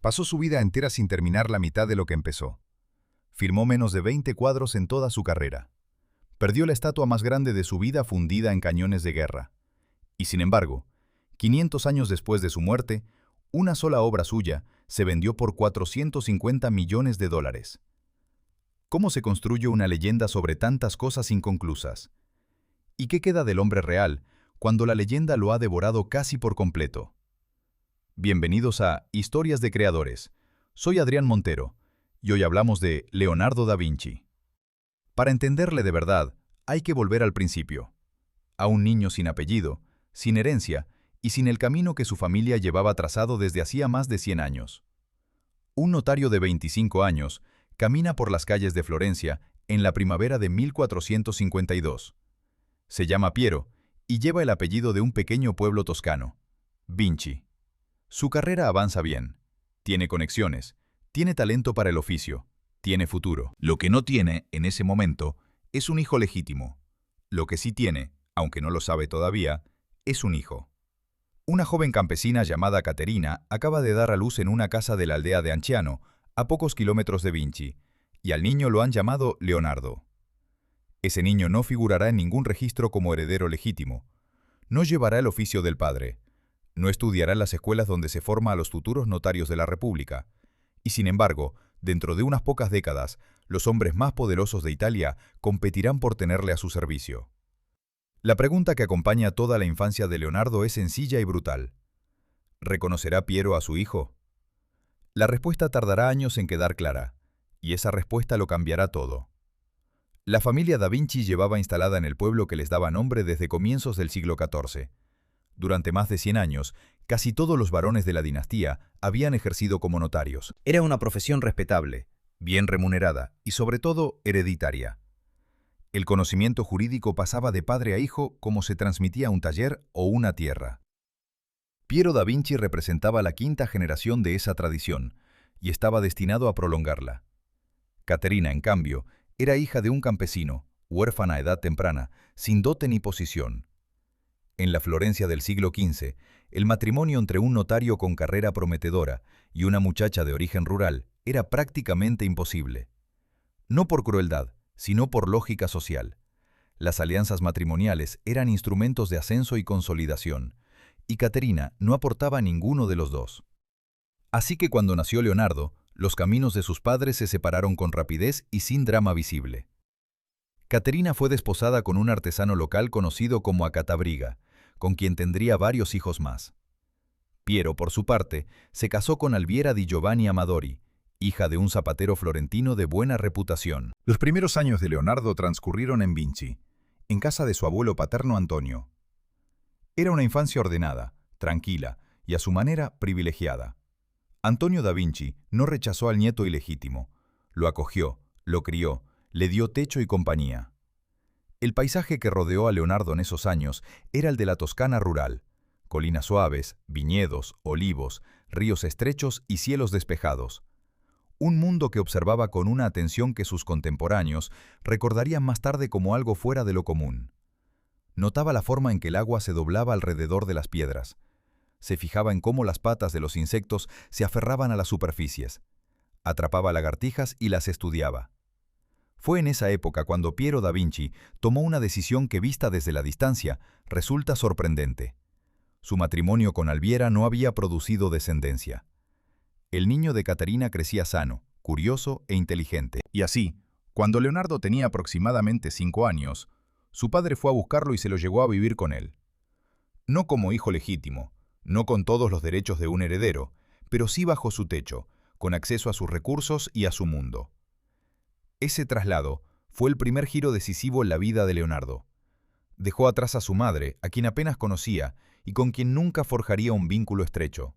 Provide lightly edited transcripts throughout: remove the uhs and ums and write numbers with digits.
Pasó su vida entera sin terminar la mitad de lo que empezó. Firmó menos de 20 cuadros en toda su carrera. Perdió la estatua más grande de su vida fundida en cañones de guerra. Y sin embargo, 500 años después de su muerte, una sola obra suya se vendió por 450 millones de dólares. ¿Cómo se construye una leyenda sobre tantas cosas inconclusas? ¿Y qué queda del hombre real cuando la leyenda lo ha devorado casi por completo? Bienvenidos a Historias de Creadores. Soy Adrián Montero, y hoy hablamos de Leonardo da Vinci. Para entenderle de verdad, hay que volver al principio. A un niño sin apellido, sin herencia y sin el camino que su familia llevaba trazado desde hacía más de 100 años. Un notario de 25 años camina por las calles de Florencia en la primavera de 1452. Se llama Piero y lleva el apellido de un pequeño pueblo toscano, Vinci. Su carrera avanza bien. Tiene conexiones, tiene talento para el oficio, tiene futuro. Lo que no tiene, en ese momento, es un hijo legítimo. Lo que sí tiene, aunque no lo sabe todavía, es un hijo. Una joven campesina llamada Caterina acaba de dar a luz en una casa de la aldea de Anciano, a pocos kilómetros de Vinci, y al niño lo han llamado Leonardo. Ese niño no figurará en ningún registro como heredero legítimo. No llevará el oficio del padre. No estudiará en las escuelas donde se forma a los futuros notarios de la República. Y sin embargo, dentro de unas pocas décadas, los hombres más poderosos de Italia competirán por tenerle a su servicio. La pregunta que acompaña toda la infancia de Leonardo es sencilla y brutal. ¿Reconocerá Piero a su hijo? La respuesta tardará años en quedar clara, y esa respuesta lo cambiará todo. La familia da Vinci llevaba instalada en el pueblo que les daba nombre desde comienzos del siglo XIV. Durante más de 100 años, casi todos los varones de la dinastía habían ejercido como notarios. Era una profesión respetable, bien remunerada y sobre todo hereditaria. El conocimiento jurídico pasaba de padre a hijo como se transmitía un taller o una tierra. Piero da Vinci representaba la quinta generación de esa tradición y estaba destinado a prolongarla. Caterina, en cambio, era hija de un campesino, huérfana a edad temprana, sin dote ni posición. En la Florencia del siglo XV, el matrimonio entre un notario con carrera prometedora y una muchacha de origen rural era prácticamente imposible. No por crueldad, sino por lógica social. Las alianzas matrimoniales eran instrumentos de ascenso y consolidación, y Caterina no aportaba ninguno de los dos. Así que cuando nació Leonardo, los caminos de sus padres se separaron con rapidez y sin drama visible. Caterina fue desposada con un artesano local conocido como Acatabriga, con quien tendría varios hijos más. Piero, por su parte, se casó con Alviera di Giovanni Amadori, hija de un zapatero florentino de buena reputación. Los primeros años de Leonardo transcurrieron en Vinci, en casa de su abuelo paterno Antonio. Era una infancia ordenada, tranquila y a su manera privilegiada. Antonio da Vinci no rechazó al nieto ilegítimo, lo acogió, lo crió, le dio techo y compañía. El paisaje que rodeó a Leonardo en esos años era el de la Toscana rural, colinas suaves, viñedos, olivos, ríos estrechos y cielos despejados. Un mundo que observaba con una atención que sus contemporáneos recordarían más tarde como algo fuera de lo común. Notaba la forma en que el agua se doblaba alrededor de las piedras. Se fijaba en cómo las patas de los insectos se aferraban a las superficies. Atrapaba lagartijas y las estudiaba. Fue en esa época cuando Piero da Vinci tomó una decisión que, vista desde la distancia, resulta sorprendente. Su matrimonio con Alviera no había producido descendencia. El niño de Caterina crecía sano, curioso e inteligente. Y así, cuando Leonardo tenía aproximadamente 5 años, su padre fue a buscarlo y se lo llevó a vivir con él. No como hijo legítimo, no con todos los derechos de un heredero, pero sí bajo su techo, con acceso a sus recursos y a su mundo. Ese traslado fue el primer giro decisivo en la vida de Leonardo. Dejó atrás a su madre, a quien apenas conocía y con quien nunca forjaría un vínculo estrecho.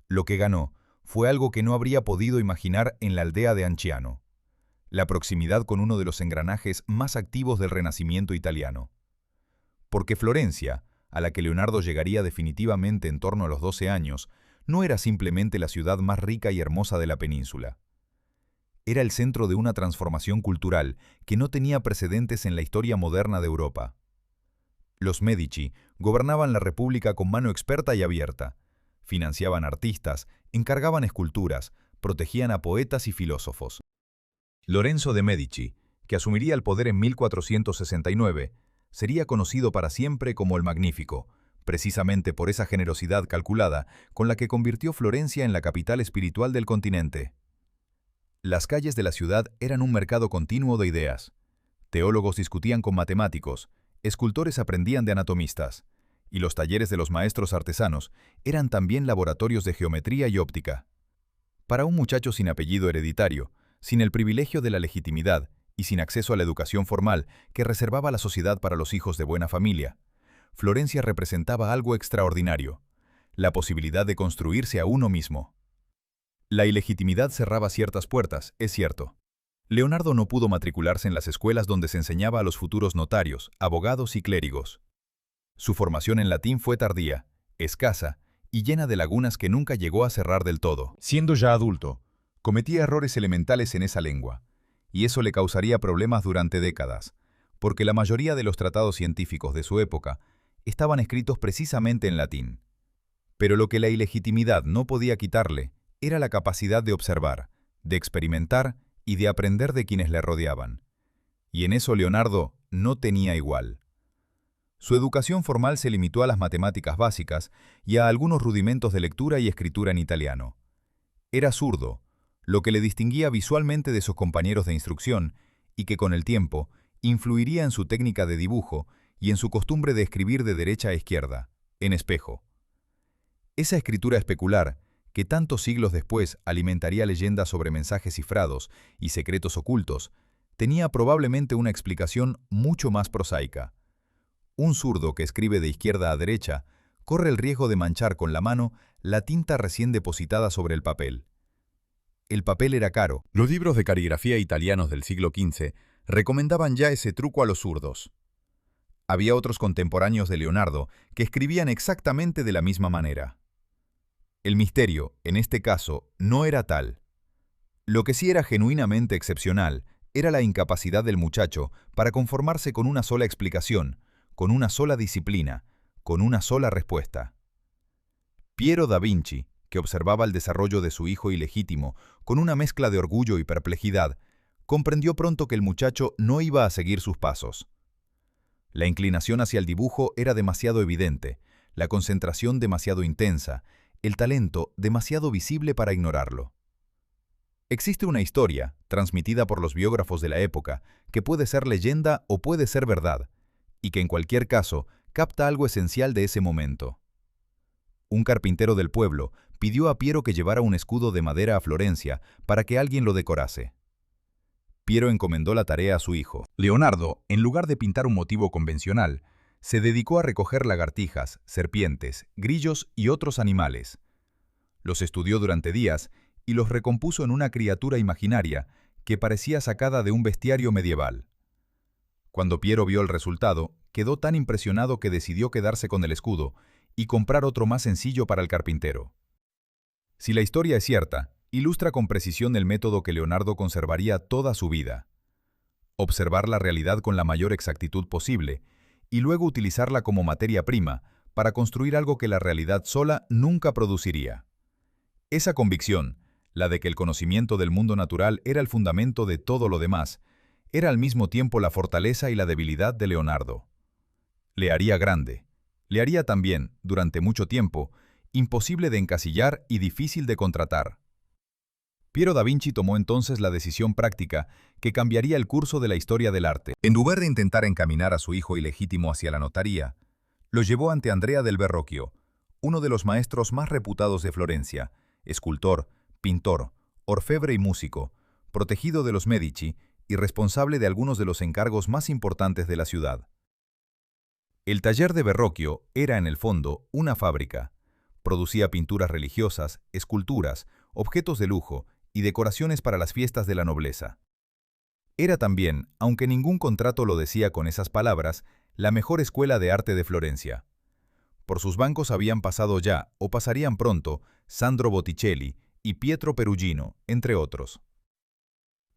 Lo que ganó fue algo que no habría podido imaginar en la aldea de Anciano: la proximidad con uno de los engranajes más activos del Renacimiento italiano. Porque Florencia, a la que Leonardo llegaría definitivamente en torno a los 12 años, no era simplemente la ciudad más rica y hermosa de la península. Era el centro de una transformación cultural que no tenía precedentes en la historia moderna de Europa. Los Medici gobernaban la República con mano experta y abierta, financiaban artistas encargaban esculturas, protegían a poetas y filósofos. Lorenzo de Medici, que asumiría el poder en 1469, sería conocido para siempre como el Magnífico, precisamente por esa generosidad calculada con la que convirtió Florencia en la capital espiritual del continente. Las calles de la ciudad eran un mercado continuo de ideas. Teólogos discutían con matemáticos, escultores aprendían de anatomistas, y los talleres de los maestros artesanos eran también laboratorios de geometría y óptica. Para un muchacho sin apellido hereditario, sin el privilegio de la legitimidad y sin acceso a la educación formal que reservaba la sociedad para los hijos de buena familia, Florencia representaba algo extraordinario, la posibilidad de construirse a uno mismo. La ilegitimidad cerraba ciertas puertas, es cierto. Leonardo no pudo matricularse en las escuelas donde se enseñaba a los futuros notarios, abogados y clérigos. Su formación en latín fue tardía, escasa y llena de lagunas que nunca llegó a cerrar del todo. Siendo ya adulto, cometía errores elementales en esa lengua, y eso le causaría problemas durante décadas, porque la mayoría de los tratados científicos de su época estaban escritos precisamente en latín. Pero lo que la ilegitimidad no podía quitarle era la capacidad de observar, de experimentar y de aprender de quienes le rodeaban. Y en eso Leonardo no tenía igual. Su educación formal se limitó a las matemáticas básicas y a algunos rudimentos de lectura y escritura en italiano. Era zurdo, lo que le distinguía visualmente de sus compañeros de instrucción y que con el tiempo influiría en su técnica de dibujo y en su costumbre de escribir de derecha a izquierda, en espejo. Esa escritura especular, que tantos siglos después alimentaría leyendas sobre mensajes cifrados y secretos ocultos, tenía probablemente una explicación mucho más prosaica. Un zurdo que escribe de izquierda a derecha corre el riesgo de manchar con la mano la tinta recién depositada sobre el papel. El papel era caro. Los libros de caligrafía italianos del siglo XV recomendaban ya ese truco a los zurdos. Había otros contemporáneos de Leonardo que escribían exactamente de la misma manera. El misterio, en este caso, no era tal. Lo que sí era genuinamente excepcional era la incapacidad del muchacho para conformarse con una sola explicación, con una sola disciplina, con una sola respuesta. Piero da Vinci, que observaba el desarrollo de su hijo ilegítimo con una mezcla de orgullo y perplejidad, comprendió pronto que el muchacho no iba a seguir sus pasos. La inclinación hacia el dibujo era demasiado evidente, la concentración demasiado intensa, el talento demasiado visible para ignorarlo. Existe una historia, transmitida por los biógrafos de la época, que puede ser leyenda o puede ser verdad, y que en cualquier caso capta algo esencial de ese momento. Un carpintero del pueblo pidió a Piero que llevara un escudo de madera a Florencia para que alguien lo decorase. Piero encomendó la tarea a su hijo. Leonardo, en lugar de pintar un motivo convencional, se dedicó a recoger lagartijas, serpientes, grillos y otros animales. Los estudió durante días y los recompuso en una criatura imaginaria que parecía sacada de un bestiario medieval. Cuando Piero vio el resultado, quedó tan impresionado que decidió quedarse con el escudo y comprar otro más sencillo para el carpintero. Si la historia es cierta, ilustra con precisión el método que Leonardo conservaría toda su vida. Observar la realidad con la mayor exactitud posible y luego utilizarla como materia prima para construir algo que la realidad sola nunca produciría. Esa convicción, la de que el conocimiento del mundo natural era el fundamento de todo lo demás, era al mismo tiempo la fortaleza y la debilidad de Leonardo. Le haría grande. Le haría también, durante mucho tiempo, imposible de encasillar y difícil de contratar. Piero da Vinci tomó entonces la decisión práctica que cambiaría el curso de la historia del arte. En lugar de intentar encaminar a su hijo ilegítimo hacia la notaría, lo llevó ante Andrea del Verrocchio, uno de los maestros más reputados de Florencia, escultor, pintor, orfebre y músico, protegido de los Medici y responsable de algunos de los encargos más importantes de la ciudad. El taller de Verrocchio era, en el fondo, una fábrica. Producía pinturas religiosas, esculturas, objetos de lujo y decoraciones para las fiestas de la nobleza. Era también, aunque ningún contrato lo decía con esas palabras, la mejor escuela de arte de Florencia. Por sus bancos habían pasado ya, o pasarían pronto, Sandro Botticelli y Pietro Perugino, entre otros.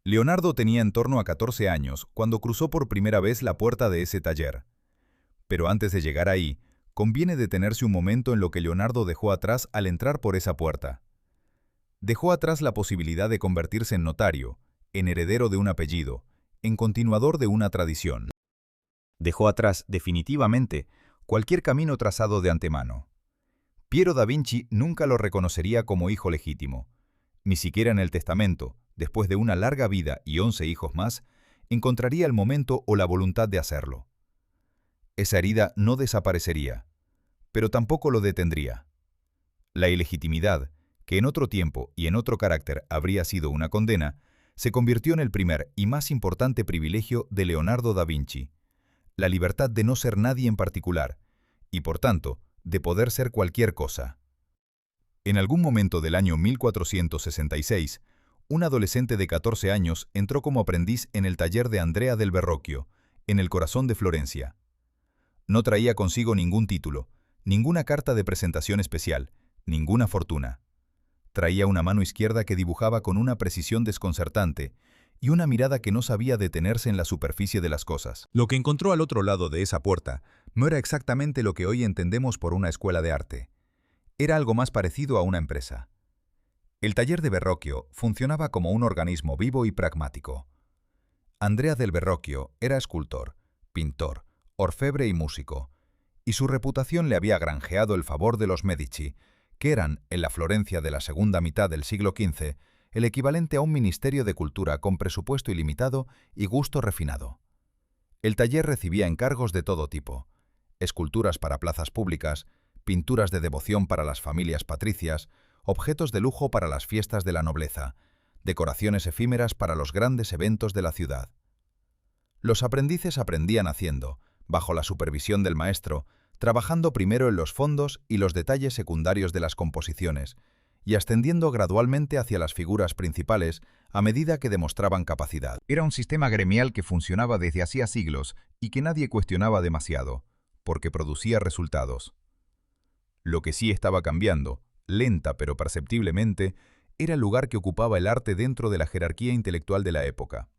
Leonardo tenía en torno a 14 años cuando cruzó por primera vez la puerta de ese taller. Pero antes de llegar ahí, conviene detenerse un momento en lo que Leonardo dejó atrás al entrar por esa puerta. Dejó atrás la posibilidad de convertirse en notario, en heredero de un apellido, en continuador de una tradición. Dejó atrás, definitivamente, cualquier camino trazado de antemano. Piero da Vinci nunca lo reconocería como hijo legítimo. Ni siquiera en el testamento, después de una larga vida y 11 hijos más, encontraría el momento o la voluntad de hacerlo. Esa herida no desaparecería, pero tampoco lo detendría. La ilegitimidad, que en otro tiempo y en otro carácter habría sido una condena, se convirtió en el primer y más importante privilegio de Leonardo da Vinci, la libertad de no ser nadie en particular, y por tanto, de poder ser cualquier cosa. En algún momento del año 1466, un adolescente de 14 años entró como aprendiz en el taller de Andrea del Verrocchio, en el corazón de Florencia. No traía consigo ningún título, ninguna carta de presentación especial, ninguna fortuna. Traía una mano izquierda que dibujaba con una precisión desconcertante y una mirada que no sabía detenerse en la superficie de las cosas. Lo que encontró al otro lado de esa puerta no era exactamente lo que hoy entendemos por una escuela de arte. Era algo más parecido a una empresa. El taller de Verrocchio funcionaba como un organismo vivo y pragmático. Andrea del Verrocchio era escultor, pintor, orfebre y músico, y su reputación le había granjeado el favor de los Medici, que eran, en la Florencia de la segunda mitad del siglo XV, el equivalente a un ministerio de cultura con presupuesto ilimitado y gusto refinado. El taller recibía encargos de todo tipo: esculturas para plazas públicas, pinturas de devoción para las familias patricias, objetos de lujo para las fiestas de la nobleza, decoraciones efímeras para los grandes eventos de la ciudad. Los aprendices aprendían haciendo, bajo la supervisión del maestro, trabajando primero en los fondos y los detalles secundarios de las composiciones, y ascendiendo gradualmente hacia las figuras principales a medida que demostraban capacidad. Era un sistema gremial que funcionaba desde hacía siglos y que nadie cuestionaba demasiado, porque producía resultados. Lo que sí estaba cambiando, lenta pero perceptiblemente, era el lugar que ocupaba el arte dentro de la jerarquía intelectual de la época.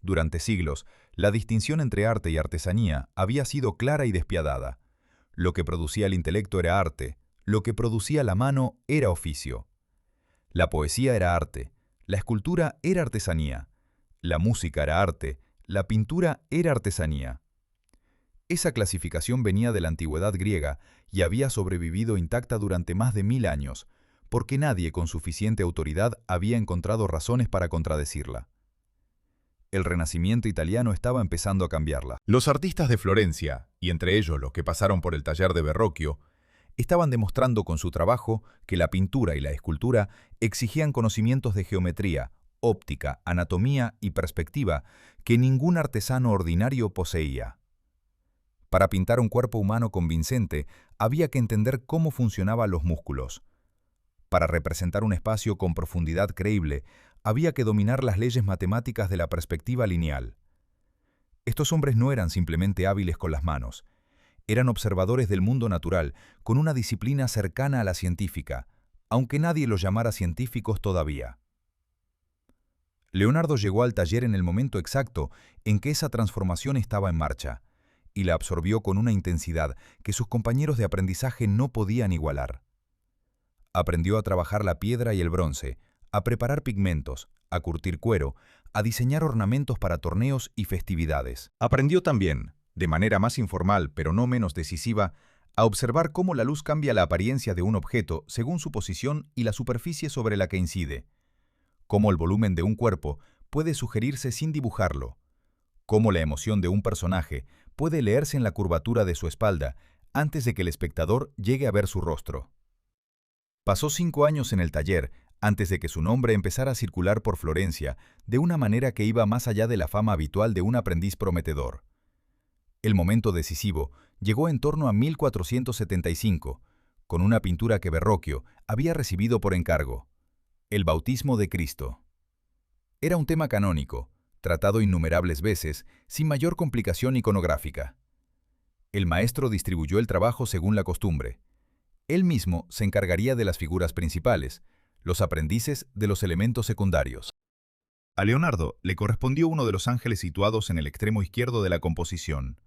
Durante siglos, la distinción entre arte y artesanía había sido clara y despiadada. Lo que producía el intelecto era arte, lo que producía la mano era oficio. La poesía era arte, la escultura era artesanía, la música era arte, la pintura era artesanía. Esa clasificación venía de la antigüedad griega y había sobrevivido intacta durante más de 1000 años, porque nadie con suficiente autoridad había encontrado razones para contradecirla. El Renacimiento italiano estaba empezando a cambiarla. Los artistas de Florencia, y entre ellos los que pasaron por el taller de Verrocchio, estaban demostrando con su trabajo que la pintura y la escultura exigían conocimientos de geometría, óptica, anatomía y perspectiva que ningún artesano ordinario poseía. Para pintar un cuerpo humano convincente, había que entender cómo funcionaban los músculos. Para representar un espacio con profundidad creíble, había que dominar las leyes matemáticas de la perspectiva lineal. Estos hombres no eran simplemente hábiles con las manos. Eran observadores del mundo natural, con una disciplina cercana a la científica, aunque nadie los llamara científicos todavía. Leonardo llegó al taller en el momento exacto en que esa transformación estaba en marcha, y la absorbió con una intensidad que sus compañeros de aprendizaje no podían igualar. Aprendió a trabajar la piedra y el bronce, a preparar pigmentos, a curtir cuero, a diseñar ornamentos para torneos y festividades. Aprendió también, de manera más informal pero no menos decisiva, a observar cómo la luz cambia la apariencia de un objeto según su posición y la superficie sobre la que incide, cómo el volumen de un cuerpo puede sugerirse sin dibujarlo, cómo la emoción de un personaje puede leerse en la curvatura de su espalda antes de que el espectador llegue a ver su rostro. Pasó 5 años en el taller antes de que su nombre empezara a circular por Florencia de una manera que iba más allá de la fama habitual de un aprendiz prometedor. El momento decisivo llegó en torno a 1475, con una pintura que Verrocchio había recibido por encargo: el bautismo de Cristo. Era un tema canónico, tratado innumerables veces, sin mayor complicación iconográfica. El maestro distribuyó el trabajo según la costumbre. Él mismo se encargaría de las figuras principales, los aprendices de los elementos secundarios. A Leonardo le correspondió uno de los ángeles situados en el extremo izquierdo de la composición.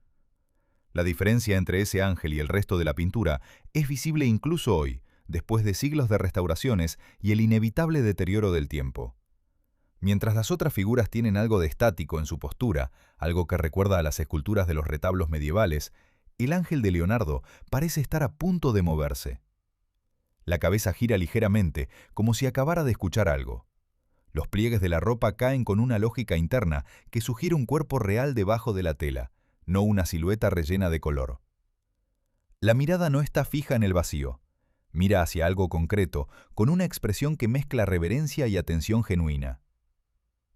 La diferencia entre ese ángel y el resto de la pintura es visible incluso hoy, después de siglos de restauraciones y el inevitable deterioro del tiempo. Mientras las otras figuras tienen algo de estático en su postura, algo que recuerda a las esculturas de los retablos medievales, el ángel de Leonardo parece estar a punto de moverse. La cabeza gira ligeramente, como si acabara de escuchar algo. Los pliegues de la ropa caen con una lógica interna que sugiere un cuerpo real debajo de la tela, no una silueta rellena de color. La mirada no está fija en el vacío. Mira hacia algo concreto, con una expresión que mezcla reverencia y atención genuina.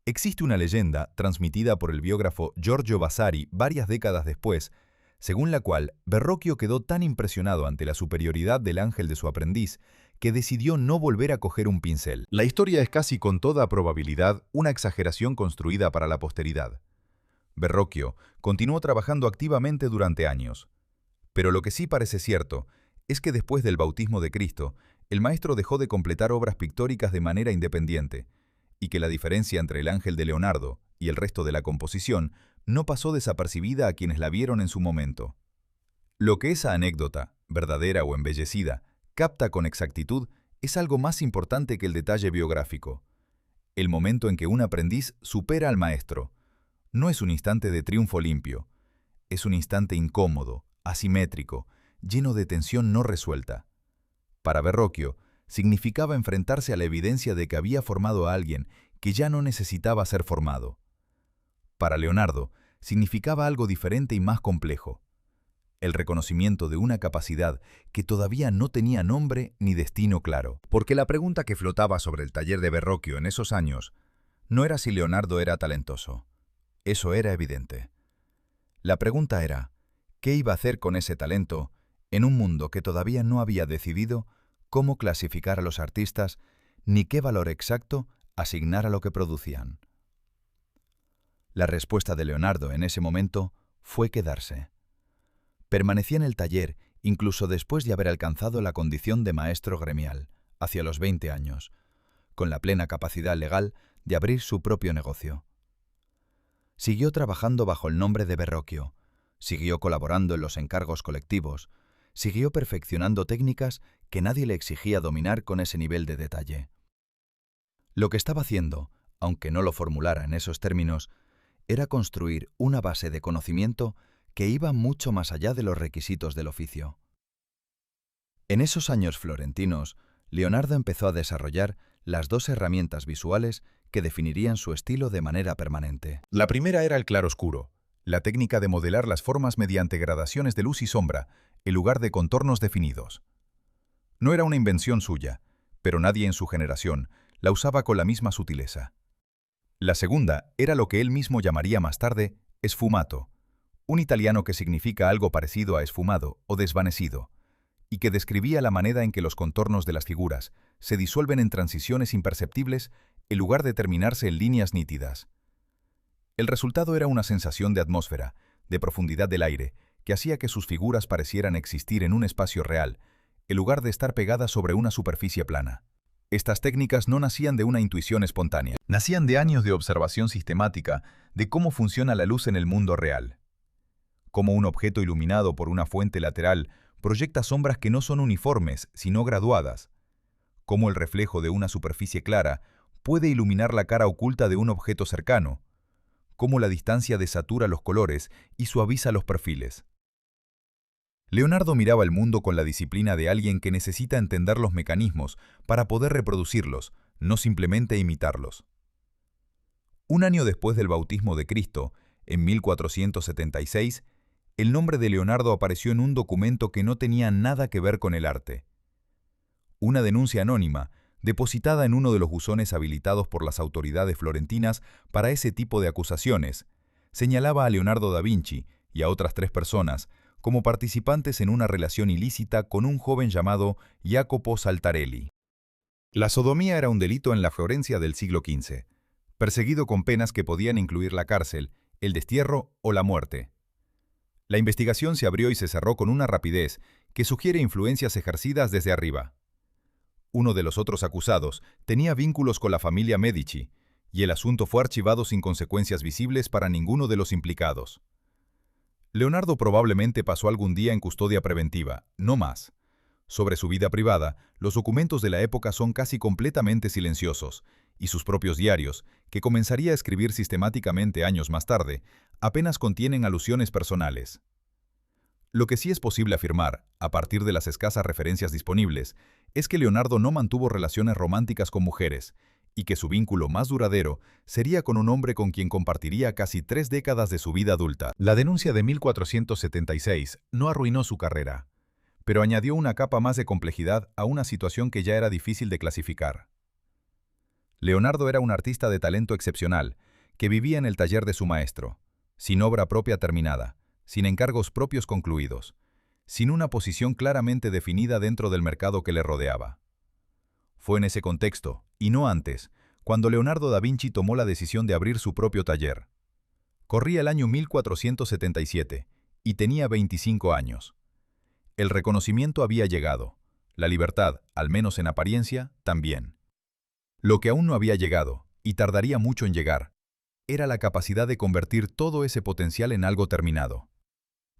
Existe una leyenda, transmitida por el biógrafo Giorgio Vasari varias décadas después, según la cual Verrocchio quedó tan impresionado ante la superioridad del ángel de su aprendiz que decidió no volver a coger un pincel. La historia es casi con toda probabilidad una exageración construida para la posteridad. Verrocchio continuó trabajando activamente durante años. Pero lo que sí parece cierto es que después del bautismo de Cristo, el maestro dejó de completar obras pictóricas de manera independiente, y que la diferencia entre el ángel de Leonardo y el resto de la composición no pasó desapercibida a quienes la vieron en su momento. Lo que esa anécdota, verdadera o embellecida, capta con exactitud es algo más importante que el detalle biográfico. El momento en que un aprendiz supera al maestro. No es un instante de triunfo limpio, es un instante incómodo, asimétrico, lleno de tensión no resuelta. Para Verrocchio, significaba enfrentarse a la evidencia de que había formado a alguien que ya no necesitaba ser formado. Para Leonardo, significaba algo diferente y más complejo. El reconocimiento de una capacidad que todavía no tenía nombre ni destino claro. Porque la pregunta que flotaba sobre el taller de Verrocchio en esos años no era si Leonardo era talentoso. Eso era evidente. La pregunta era, ¿qué iba a hacer con ese talento en un mundo que todavía no había decidido cómo clasificar a los artistas ni qué valor exacto asignar a lo que producían? La respuesta de Leonardo en ese momento fue quedarse. Permanecía en el taller incluso después de haber alcanzado la condición de maestro gremial, hacia los 20 años, con la plena capacidad legal de abrir su propio negocio. Siguió trabajando bajo el nombre de Verrocchio, siguió colaborando en los encargos colectivos, siguió perfeccionando técnicas que nadie le exigía dominar con ese nivel de detalle. Lo que estaba haciendo, aunque no lo formulara en esos términos, era construir una base de conocimiento que iba mucho más allá de los requisitos del oficio. En esos años florentinos, Leonardo empezó a desarrollar las dos herramientas visuales que definirían su estilo de manera permanente. La primera era el claroscuro, la técnica de modelar las formas mediante gradaciones de luz y sombra, en lugar de contornos definidos. No era una invención suya, pero nadie en su generación la usaba con la misma sutileza. La segunda era lo que él mismo llamaría más tarde sfumato, un italiano que significa algo parecido a esfumado o desvanecido, y que describía la manera en que los contornos de las figuras se disuelven en transiciones imperceptibles en lugar de terminarse en líneas nítidas. El resultado era una sensación de atmósfera, de profundidad del aire, que hacía que sus figuras parecieran existir en un espacio real, en lugar de estar pegadas sobre una superficie plana. Estas técnicas no nacían de una intuición espontánea, nacían de años de observación sistemática de cómo funciona la luz en el mundo real. Cómo un objeto iluminado por una fuente lateral proyecta sombras que no son uniformes, sino graduadas. Cómo el reflejo de una superficie clara puede iluminar la cara oculta de un objeto cercano. Cómo la distancia desatura los colores y suaviza los perfiles. Leonardo miraba el mundo con la disciplina de alguien que necesita entender los mecanismos para poder reproducirlos, no simplemente imitarlos. Un año después del bautismo de Cristo, en 1476, el nombre de Leonardo apareció en un documento que no tenía nada que ver con el arte. Una denuncia anónima, depositada en uno de los buzones habilitados por las autoridades florentinas para ese tipo de acusaciones, señalaba a Leonardo da Vinci y a otras 3 personas como participantes en una relación ilícita con un joven llamado Jacopo Saltarelli. La sodomía era un delito en la Florencia del siglo XV, perseguido con penas que podían incluir la cárcel, el destierro o la muerte. La investigación se abrió y se cerró con una rapidez que sugiere influencias ejercidas desde arriba. Uno de los otros acusados tenía vínculos con la familia Medici, y el asunto fue archivado sin consecuencias visibles para ninguno de los implicados. Leonardo probablemente pasó algún día en custodia preventiva, no más. Sobre su vida privada, los documentos de la época son casi completamente silenciosos, y sus propios diarios, que comenzaría a escribir sistemáticamente años más tarde, apenas contienen alusiones personales. Lo que sí es posible afirmar, a partir de las escasas referencias disponibles, es que Leonardo no mantuvo relaciones románticas con mujeres, y que su vínculo más duradero sería con un hombre con quien compartiría casi 3 décadas de su vida adulta. La denuncia de 1476 no arruinó su carrera, pero añadió una capa más de complejidad a una situación que ya era difícil de clasificar. Leonardo era un artista de talento excepcional, que vivía en el taller de su maestro, sin obra propia terminada, sin encargos propios concluidos, sin una posición claramente definida dentro del mercado que le rodeaba. Fue en ese contexto, y no antes, cuando Leonardo da Vinci tomó la decisión de abrir su propio taller. Corría el año 1477, y tenía 25 años. El reconocimiento había llegado, la libertad, al menos en apariencia, también. Lo que aún no había llegado, y tardaría mucho en llegar, era la capacidad de convertir todo ese potencial en algo terminado.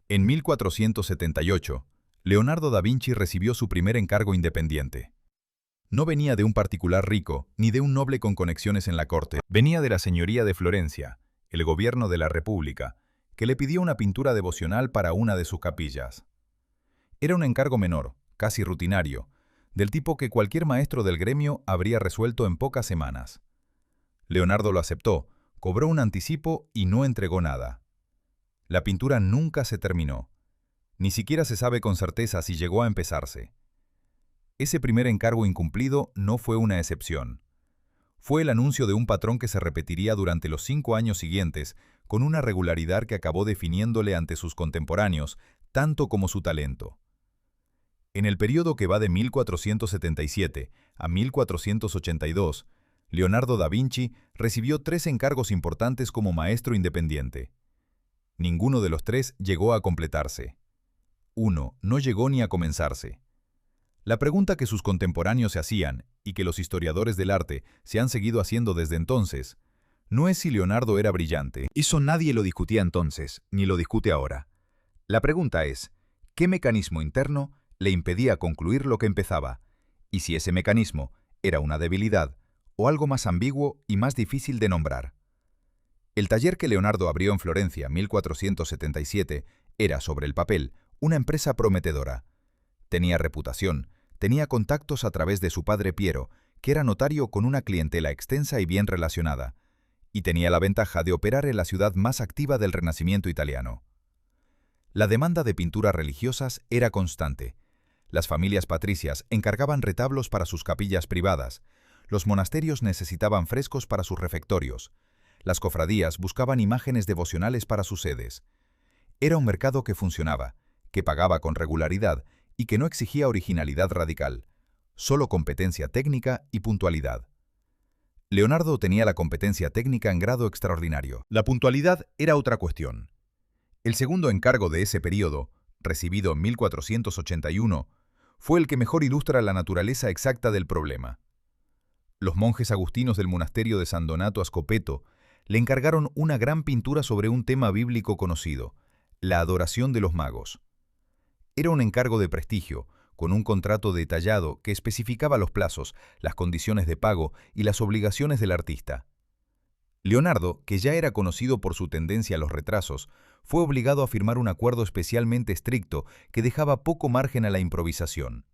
En 1478, Leonardo da Vinci recibió su primer encargo independiente. No venía de un particular rico, ni de un noble con conexiones en la corte. Venía de la señoría de Florencia, el gobierno de la República, que le pidió una pintura devocional para una de sus capillas. Era un encargo menor, casi rutinario, del tipo que cualquier maestro del gremio habría resuelto en pocas semanas. Leonardo lo aceptó, cobró un anticipo y no entregó nada. La pintura nunca se terminó. Ni siquiera se sabe con certeza si llegó a empezarse. Ese primer encargo incumplido no fue una excepción. Fue el anuncio de un patrón que se repetiría durante los 5 años siguientes, con una regularidad que acabó definiéndole ante sus contemporáneos, tanto como su talento. En el periodo que va de 1477 a 1482, Leonardo da Vinci recibió 3 encargos importantes como maestro independiente. Ninguno de los 3 llegó a completarse. Uno no llegó ni a comenzarse. La pregunta que sus contemporáneos se hacían, y que los historiadores del arte se han seguido haciendo desde entonces, no es si Leonardo era brillante. Eso nadie lo discutía entonces, ni lo discute ahora. La pregunta es, ¿qué mecanismo interno le impedía concluir lo que empezaba? Y si ese mecanismo era una debilidad, o algo más ambiguo y más difícil de nombrar. El taller que Leonardo abrió en Florencia en 1477 era, sobre el papel, una empresa prometedora. Tenía reputación, tenía contactos a través de su padre Piero, que era notario con una clientela extensa y bien relacionada, y tenía la ventaja de operar en la ciudad más activa del Renacimiento italiano. La demanda de pinturas religiosas era constante. Las familias patricias encargaban retablos para sus capillas privadas, los monasterios necesitaban frescos para sus refectorios, las cofradías buscaban imágenes devocionales para sus sedes. Era un mercado que funcionaba, que pagaba con regularidad y que no exigía originalidad radical, solo competencia técnica y puntualidad. Leonardo tenía la competencia técnica en grado extraordinario. La puntualidad era otra cuestión. El segundo encargo de ese periodo, recibido en 1481, fue el que mejor ilustra la naturaleza exacta del problema. Los monjes agustinos del monasterio de San Donato a Scopeto le encargaron una gran pintura sobre un tema bíblico conocido, la adoración de los magos. Era un encargo de prestigio, con un contrato detallado que especificaba los plazos, las condiciones de pago y las obligaciones del artista. Leonardo, que ya era conocido por su tendencia a los retrasos, fue obligado a firmar un acuerdo especialmente estricto que dejaba poco margen a la improvisación.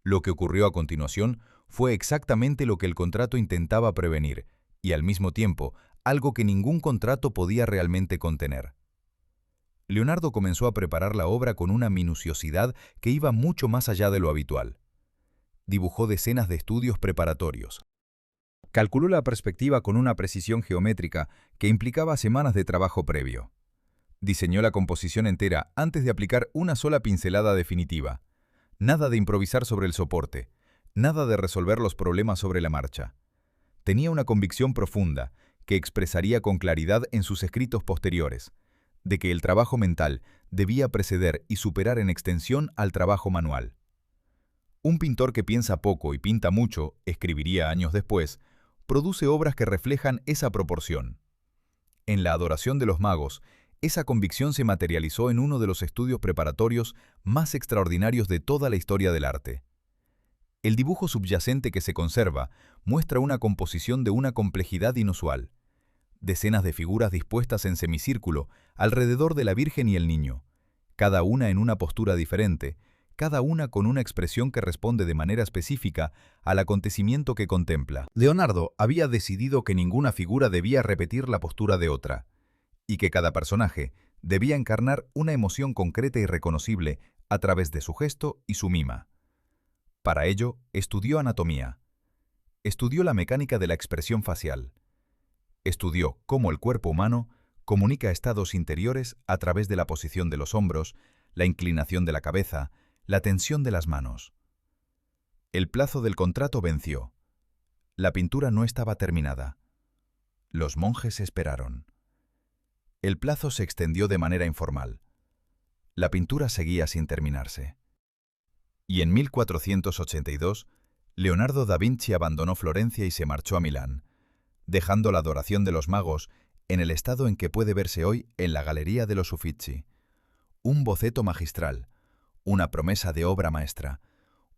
Lo que ocurrió a continuación fue exactamente lo que el contrato intentaba prevenir, y al mismo tiempo, algo que ningún contrato podía realmente contener. Leonardo comenzó a preparar la obra con una minuciosidad que iba mucho más allá de lo habitual. Dibujó decenas de estudios preparatorios. Calculó la perspectiva con una precisión geométrica que implicaba semanas de trabajo previo. Diseñó la composición entera antes de aplicar una sola pincelada definitiva. Nada de improvisar sobre el soporte, nada de resolver los problemas sobre la marcha. Tenía una convicción profunda, que expresaría con claridad en sus escritos posteriores, de que el trabajo mental debía preceder y superar en extensión al trabajo manual. Un pintor que piensa poco y pinta mucho, escribiría años después, produce obras que reflejan esa proporción. En la adoración de los magos, Esa convicción se materializó en uno de los estudios preparatorios más extraordinarios de toda la historia del arte. El dibujo subyacente que se conserva muestra una composición de una complejidad inusual. Decenas de figuras dispuestas en semicírculo alrededor de la Virgen y el Niño, cada una en una postura diferente, cada una con una expresión que responde de manera específica al acontecimiento que contempla. Leonardo había decidido que ninguna figura debía repetir la postura de otra, y que cada personaje debía encarnar una emoción concreta y reconocible a través de su gesto y su mima. Para ello, estudió anatomía. Estudió la mecánica de la expresión facial. Estudió cómo el cuerpo humano comunica estados interiores a través de la posición de los hombros, la inclinación de la cabeza, la tensión de las manos. El plazo del contrato venció. La pintura no estaba terminada. Los monjes esperaron. El plazo se extendió de manera informal. La pintura seguía sin terminarse. Y en 1482, Leonardo da Vinci abandonó Florencia y se marchó a Milán, dejando la adoración de los magos en el estado en que puede verse hoy en la Galería de los Uffizi. Un boceto magistral, una promesa de obra maestra,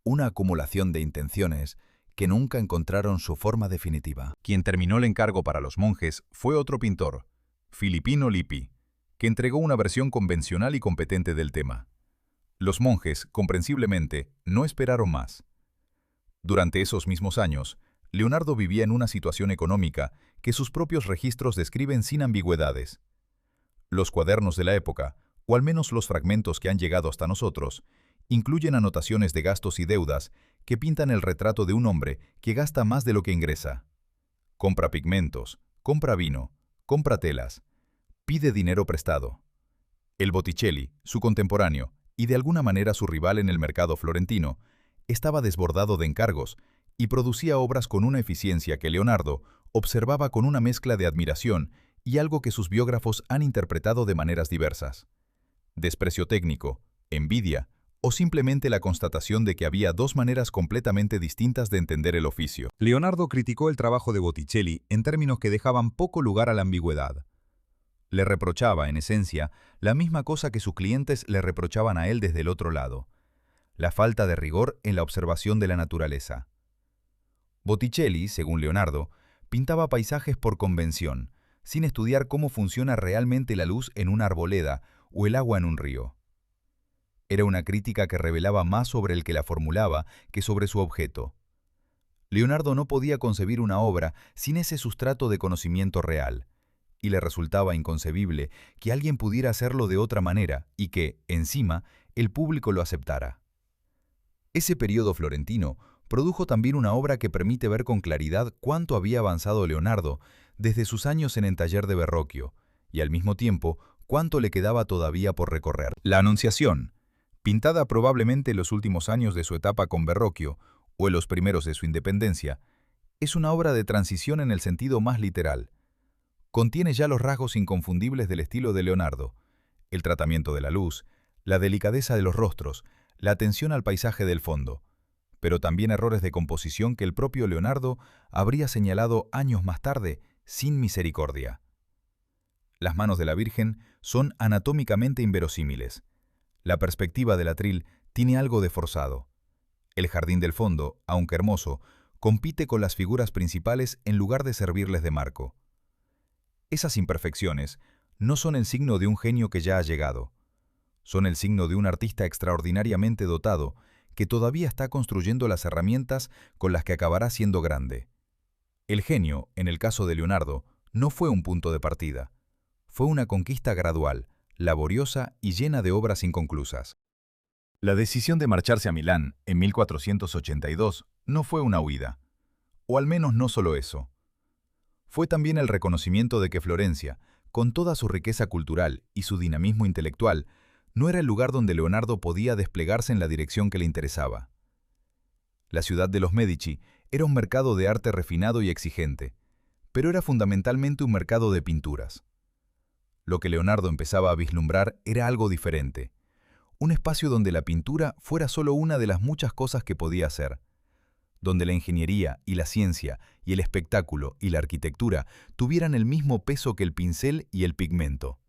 una acumulación de intenciones que nunca encontraron su forma definitiva. Quien terminó el encargo para los monjes fue otro pintor, Filippino Lippi, que entregó una versión convencional y competente del tema. Los monjes, comprensiblemente, no esperaron más. Durante esos mismos años, Leonardo vivía en una situación económica que sus propios registros describen sin ambigüedades. Los cuadernos de la época, o al menos los fragmentos que han llegado hasta nosotros, incluyen anotaciones de gastos y deudas que pintan el retrato de un hombre que gasta más de lo que ingresa. Compra pigmentos, compra vino, compra telas, pide dinero prestado. El Botticelli, su contemporáneo, y de alguna manera su rival en el mercado florentino, estaba desbordado de encargos y producía obras con una eficiencia que Leonardo observaba con una mezcla de admiración y algo que sus biógrafos han interpretado de maneras diversas. Desprecio técnico, envidia o simplemente la constatación de que había dos maneras completamente distintas de entender el oficio. Leonardo criticó el trabajo de Botticelli en términos que dejaban poco lugar a la ambigüedad. Le reprochaba, en esencia, la misma cosa que sus clientes le reprochaban a él desde el otro lado: la falta de rigor en la observación de la naturaleza. Botticelli, según Leonardo, pintaba paisajes por convención, sin estudiar cómo funciona realmente la luz en una arboleda o el agua en un río. Era una crítica que revelaba más sobre el que la formulaba que sobre su objeto. Leonardo no podía concebir una obra sin ese sustrato de conocimiento real, y le resultaba inconcebible que alguien pudiera hacerlo de otra manera y que, encima, el público lo aceptara. Ese periodo florentino produjo también una obra que permite ver con claridad cuánto había avanzado Leonardo desde sus años en el taller de Verrocchio, y al mismo tiempo cuánto le quedaba todavía por recorrer. La Anunciación, pintada probablemente en los últimos años de su etapa con Verrocchio o en los primeros de su independencia, es una obra de transición en el sentido más literal. Contiene ya los rasgos inconfundibles del estilo de Leonardo: el tratamiento de la luz, la delicadeza de los rostros, la atención al paisaje del fondo, pero también errores de composición que el propio Leonardo habría señalado años más tarde sin misericordia. Las manos de la Virgen son anatómicamente inverosímiles. La perspectiva del atril tiene algo de forzado. El jardín del fondo, aunque hermoso, compite con las figuras principales en lugar de servirles de marco. Esas imperfecciones no son el signo de un genio que ya ha llegado. Son el signo de un artista extraordinariamente dotado que todavía está construyendo las herramientas con las que acabará siendo grande. El genio, en el caso de Leonardo, no fue un punto de partida. Fue una conquista gradual, laboriosa y llena de obras inconclusas. La decisión de marcharse a Milán en 1482 no fue una huida, o al menos no solo eso. Fue también el reconocimiento de que Florencia, con toda su riqueza cultural y su dinamismo intelectual, no era el lugar donde Leonardo podía desplegarse en la dirección que le interesaba. La ciudad de los Medici era un mercado de arte refinado y exigente, pero era fundamentalmente un mercado de pinturas. Lo que Leonardo empezaba a vislumbrar era algo diferente, un espacio donde la pintura fuera solo una de las muchas cosas que podía hacer, donde la ingeniería y la ciencia y el espectáculo y la arquitectura tuvieran el mismo peso que el pincel y el pigmento.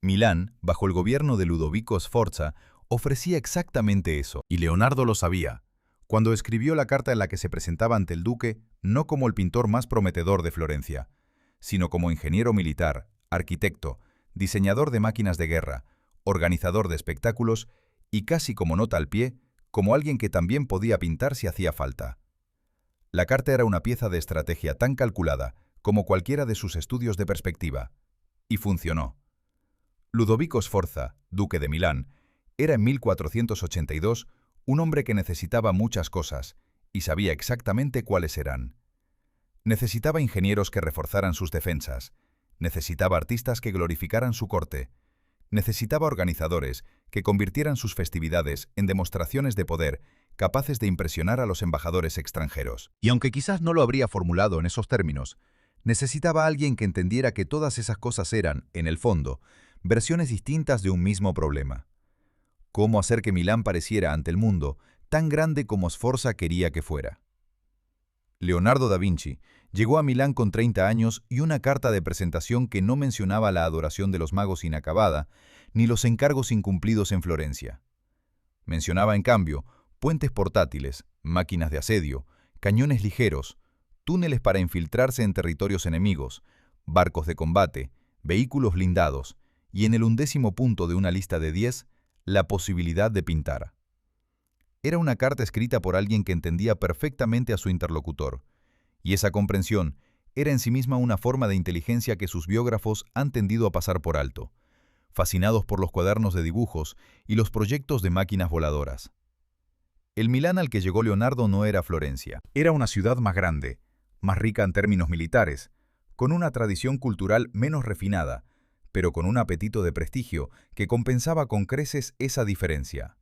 Milán, bajo el gobierno de Ludovico Sforza, ofrecía exactamente eso, y Leonardo lo sabía. Cuando escribió la carta en la que se presentaba ante el duque, no como el pintor más prometedor de Florencia, sino como ingeniero militar, arquitecto, diseñador de máquinas de guerra, organizador de espectáculos y casi como nota al pie, como alguien que también podía pintar si hacía falta. La carta era una pieza de estrategia tan calculada como cualquiera de sus estudios de perspectiva. Y funcionó. Ludovico Sforza, duque de Milán, era en 1482 un hombre que necesitaba muchas cosas y sabía exactamente cuáles eran. Necesitaba ingenieros que reforzaran sus defensas, necesitaba artistas que glorificaran su corte, necesitaba organizadores que convirtieran sus festividades en demostraciones de poder capaces de impresionar a los embajadores extranjeros. Y aunque quizás no lo habría formulado en esos términos, necesitaba a alguien que entendiera que todas esas cosas eran, en el fondo, versiones distintas de un mismo problema. ¿Cómo hacer que Milán pareciera ante el mundo tan grande como Sforza quería que fuera? Leonardo da Vinci llegó a Milán con 30 años y una carta de presentación que no mencionaba la adoración de los magos inacabada, ni los encargos incumplidos en Florencia. Mencionaba, en cambio, puentes portátiles, máquinas de asedio, cañones ligeros, túneles para infiltrarse en territorios enemigos, barcos de combate, vehículos blindados, y en el 11º punto de una lista de 10, la posibilidad de pintar. Era una carta escrita por alguien que entendía perfectamente a su interlocutor, y esa comprensión era en sí misma una forma de inteligencia que sus biógrafos han tendido a pasar por alto, fascinados por los cuadernos de dibujos y los proyectos de máquinas voladoras. El Milán al que llegó Leonardo no era Florencia. Era una ciudad más grande, más rica en términos militares, con una tradición cultural menos refinada, pero con un apetito de prestigio que compensaba con creces esa diferencia.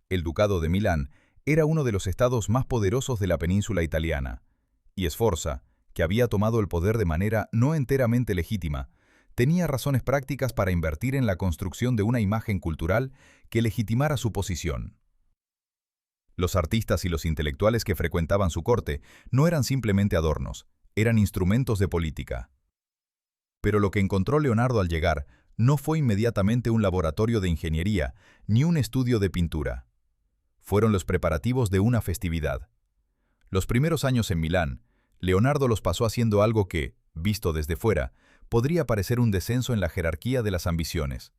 El Ducado de Milán era uno de los estados más poderosos de la península italiana, y Sforza, que había tomado el poder de manera no enteramente legítima, tenía razones prácticas para invertir en la construcción de una imagen cultural que legitimara su posición. Los artistas y los intelectuales que frecuentaban su corte no eran simplemente adornos, eran instrumentos de política. Pero lo que encontró Leonardo al llegar no fue inmediatamente un laboratorio de ingeniería ni un estudio de pintura. Fueron los preparativos de una festividad. Los primeros años en Milán, Leonardo los pasó haciendo algo que, visto desde fuera, podría parecer un descenso en la jerarquía de las ambiciones.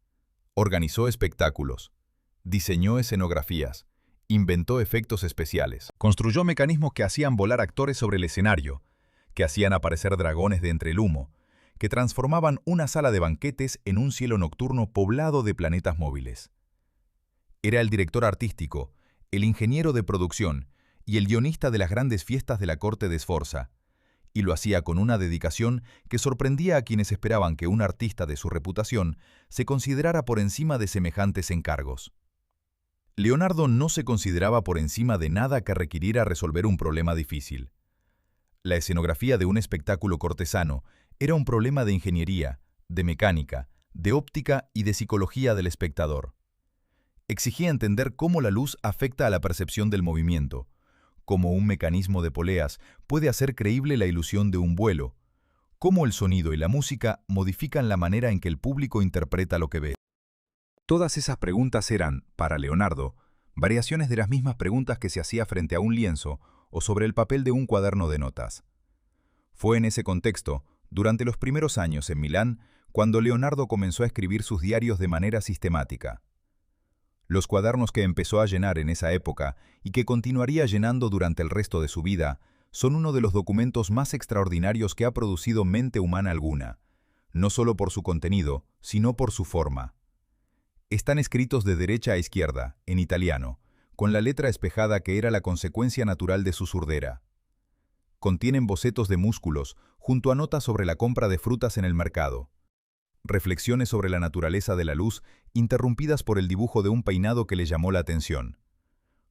Organizó espectáculos, diseñó escenografías, inventó efectos especiales. Construyó mecanismos que hacían volar actores sobre el escenario, que hacían aparecer dragones de entre el humo, que transformaban una sala de banquetes en un cielo nocturno poblado de planetas móviles. Era el director artístico, el ingeniero de producción y el guionista de las grandes fiestas de la corte de Sforza, y lo hacía con una dedicación que sorprendía a quienes esperaban que un artista de su reputación se considerara por encima de semejantes encargos. Leonardo no se consideraba por encima de nada que requiriera resolver un problema difícil. La escenografía de un espectáculo cortesano era un problema de ingeniería, de mecánica, de óptica y de psicología del espectador. Exigía entender cómo la luz afecta a la percepción del movimiento, cómo un mecanismo de poleas puede hacer creíble la ilusión de un vuelo, cómo el sonido y la música modifican la manera en que el público interpreta lo que ve. Todas esas preguntas eran, para Leonardo, variaciones de las mismas preguntas que se hacía frente a un lienzo o sobre el papel de un cuaderno de notas. Fue en ese contexto, durante los primeros años en Milán, cuando Leonardo comenzó a escribir sus diarios de manera sistemática. Los cuadernos que empezó a llenar en esa época y que continuaría llenando durante el resto de su vida son uno de los documentos más extraordinarios que ha producido mente humana alguna, no solo por su contenido, sino por su forma. Están escritos de derecha a izquierda, en italiano, con la letra espejada que era la consecuencia natural de su surdera. Contienen bocetos de músculos, junto a notas sobre la compra de frutas en el mercado. Reflexiones sobre la naturaleza de la luz, interrumpidas por el dibujo de un peinado que le llamó la atención.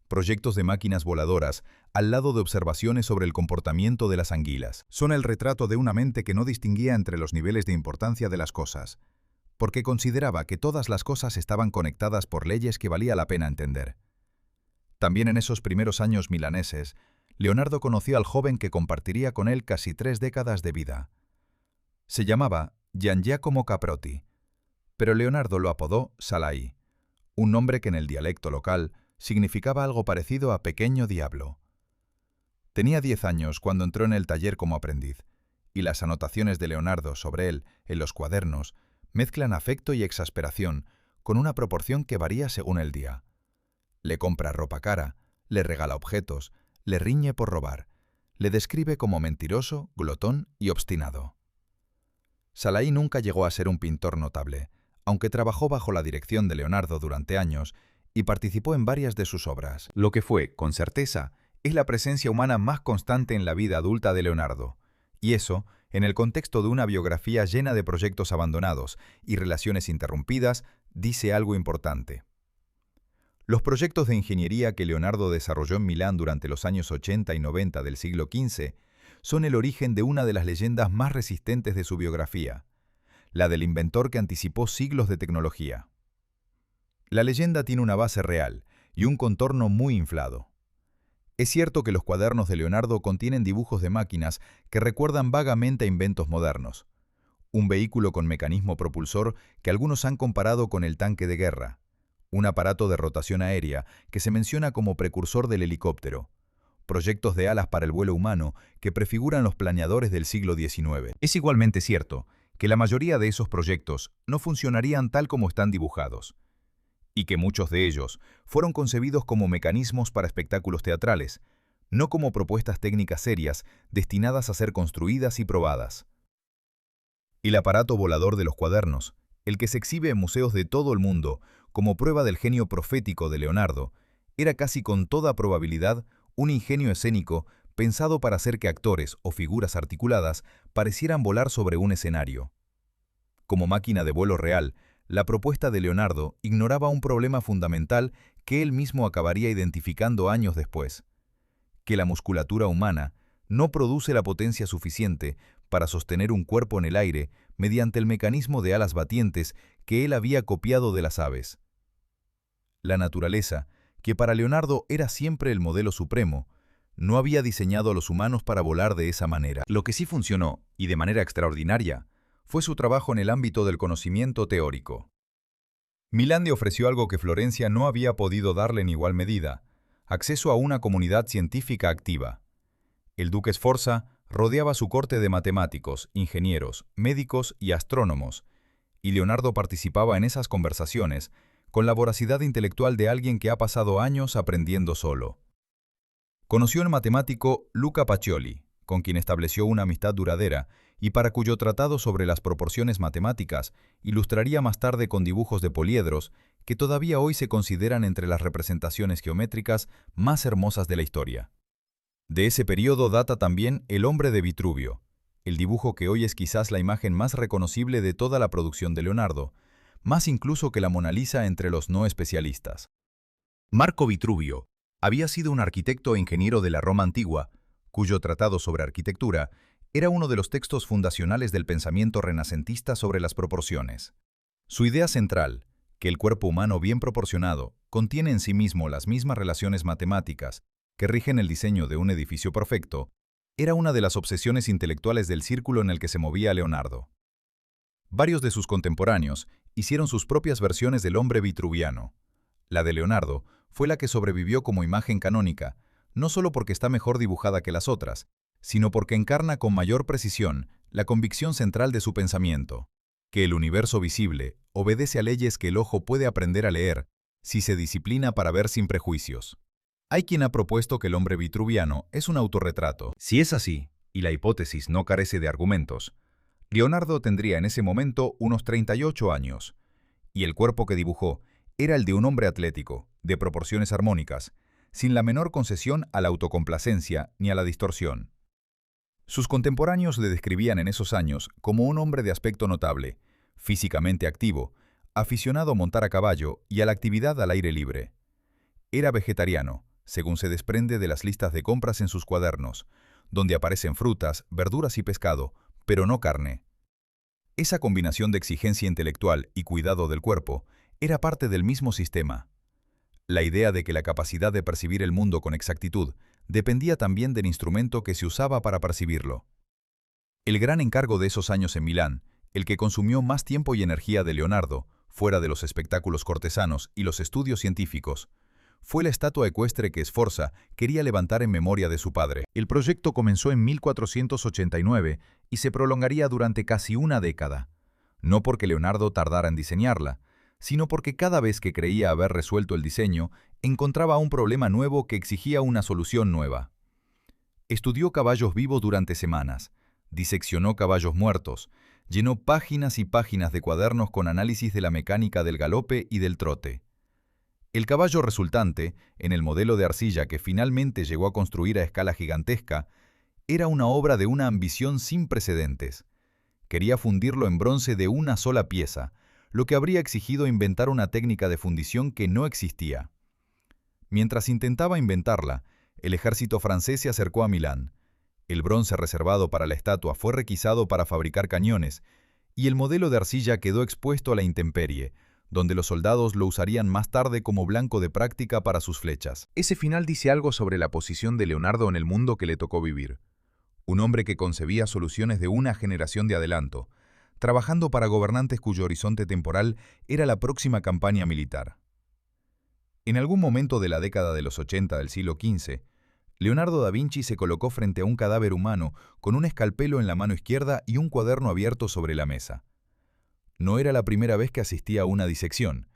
Proyectos de máquinas voladoras, al lado de observaciones sobre el comportamiento de las anguilas. Son el retrato de una mente que no distinguía entre los niveles de importancia de las cosas, porque consideraba que todas las cosas estaban conectadas por leyes que valía la pena entender. También en esos primeros años milaneses, Leonardo conoció al joven que compartiría con él casi 3 décadas de vida. Se llamaba Gian Giacomo Caprotti, pero Leonardo lo apodó Salai, un nombre que en el dialecto local significaba algo parecido a pequeño diablo. Tenía 10 años cuando entró en el taller como aprendiz, y las anotaciones de Leonardo sobre él en los cuadernos mezclan afecto y exasperación con una proporción que varía según el día. Le compra ropa cara, le regala objetos, le riñe por robar, le describe como mentiroso, glotón y obstinado. Salai nunca llegó a ser un pintor notable, aunque trabajó bajo la dirección de Leonardo durante años y participó en varias de sus obras. Lo que fue, con certeza, es la presencia humana más constante en la vida adulta de Leonardo, y eso, en el contexto de una biografía llena de proyectos abandonados y relaciones interrumpidas, dice algo importante. Los proyectos de ingeniería que Leonardo desarrolló en Milán durante los años 80 y 90 del siglo XV son el origen de una de las leyendas más resistentes de su biografía, la del inventor que anticipó siglos de tecnología. La leyenda tiene una base real y un contorno muy inflado. Es cierto que los cuadernos de Leonardo contienen dibujos de máquinas que recuerdan vagamente a inventos modernos. Un vehículo con mecanismo propulsor que algunos han comparado con el tanque de guerra. Un aparato de rotación aérea que se menciona como precursor del helicóptero. Proyectos de alas para el vuelo humano que prefiguran los planeadores del siglo XIX. Es igualmente cierto que la mayoría de esos proyectos no funcionarían tal como están dibujados, y que muchos de ellos fueron concebidos como mecanismos para espectáculos teatrales, no como propuestas técnicas serias destinadas a ser construidas y probadas. El aparato volador de los cuadernos, el que se exhibe en museos de todo el mundo como prueba del genio profético de Leonardo, era casi con toda probabilidad un ingenio escénico pensado para hacer que actores o figuras articuladas parecieran volar sobre un escenario. Como máquina de vuelo real, la propuesta de Leonardo ignoraba un problema fundamental que él mismo acabaría identificando años después: que la musculatura humana no produce la potencia suficiente para sostener un cuerpo en el aire mediante el mecanismo de alas batientes que él había copiado de las aves. La naturaleza, que para Leonardo era siempre el modelo supremo, no había diseñado a los humanos para volar de esa manera. Lo que sí funcionó, y de manera extraordinaria, fue su trabajo en el ámbito del conocimiento teórico. Milán le ofreció algo que Florencia no había podido darle en igual medida: acceso a una comunidad científica activa. El duque Sforza rodeaba su corte de matemáticos, ingenieros, médicos y astrónomos, y Leonardo participaba en esas conversaciones con la voracidad intelectual de alguien que ha pasado años aprendiendo solo. Conoció al matemático Luca Pacioli, con quien estableció una amistad duradera y para cuyo tratado sobre las proporciones matemáticas ilustraría más tarde con dibujos de poliedros que todavía hoy se consideran entre las representaciones geométricas más hermosas de la historia. De ese periodo data también El hombre de Vitruvio, el dibujo que hoy es quizás la imagen más reconocible de toda la producción de Leonardo, más incluso que la Mona Lisa entre los no especialistas. Marco Vitruvio había sido un arquitecto e ingeniero de la Roma antigua, cuyo tratado sobre arquitectura era uno de los textos fundacionales del pensamiento renacentista sobre las proporciones. Su idea central, que el cuerpo humano bien proporcionado contiene en sí mismo las mismas relaciones matemáticas que rigen el diseño de un edificio perfecto, era una de las obsesiones intelectuales del círculo en el que se movía Leonardo. Varios de sus contemporáneos hicieron sus propias versiones del hombre vitruviano. La de Leonardo fue la que sobrevivió como imagen canónica, no solo porque está mejor dibujada que las otras, sino porque encarna con mayor precisión la convicción central de su pensamiento, que el universo visible obedece a leyes que el ojo puede aprender a leer si se disciplina para ver sin prejuicios. Hay quien ha propuesto que el hombre vitruviano es un autorretrato. Si es así, y la hipótesis no carece de argumentos, Leonardo tendría en ese momento unos 38 años, y el cuerpo que dibujó era el de un hombre atlético, de proporciones armónicas, sin la menor concesión a la autocomplacencia ni a la distorsión. Sus contemporáneos le describían en esos años como un hombre de aspecto notable, físicamente activo, aficionado a montar a caballo y a la actividad al aire libre. Era vegetariano, según se desprende de las listas de compras en sus cuadernos, donde aparecen frutas, verduras y pescado, pero no carne. Esa combinación de exigencia intelectual y cuidado del cuerpo era parte del mismo sistema. La idea de que la capacidad de percibir el mundo con exactitud dependía también del instrumento que se usaba para percibirlo. El gran encargo de esos años en Milán El que consumió más tiempo y energía de Leonardo, fuera de los espectáculos cortesanos y los estudios científicos, fue la estatua ecuestre que Sforza quería levantar en memoria de su padre. El proyecto comenzó en 1489 y se prolongaría durante casi una década. No porque Leonardo tardara en diseñarla, sino porque cada vez que creía haber resuelto el diseño, encontraba un problema nuevo que exigía una solución nueva. Estudió caballos vivos durante semanas, diseccionó caballos muertos, llenó páginas y páginas de cuadernos con análisis de la mecánica del galope y del trote. El caballo resultante, en el modelo de arcilla que finalmente llegó a construir a escala gigantesca, era una obra de una ambición sin precedentes. Quería fundirlo en bronce de una sola pieza, lo que habría exigido inventar una técnica de fundición que no existía. Mientras intentaba inventarla, el ejército francés se acercó a Milán. El bronce reservado para la estatua fue requisado para fabricar cañones, y el modelo de arcilla quedó expuesto a la intemperie, donde los soldados lo usarían más tarde como blanco de práctica para sus flechas. Ese final dice algo sobre la posición de Leonardo en el mundo que le tocó vivir. Un hombre que concebía soluciones de una generación de adelanto, trabajando para gobernantes cuyo horizonte temporal era la próxima campaña militar. En algún momento de la década de los 80 del siglo XV, Leonardo da Vinci se colocó frente a un cadáver humano con un escalpelo en la mano izquierda y un cuaderno abierto sobre la mesa. No era la primera vez que asistía a una disección.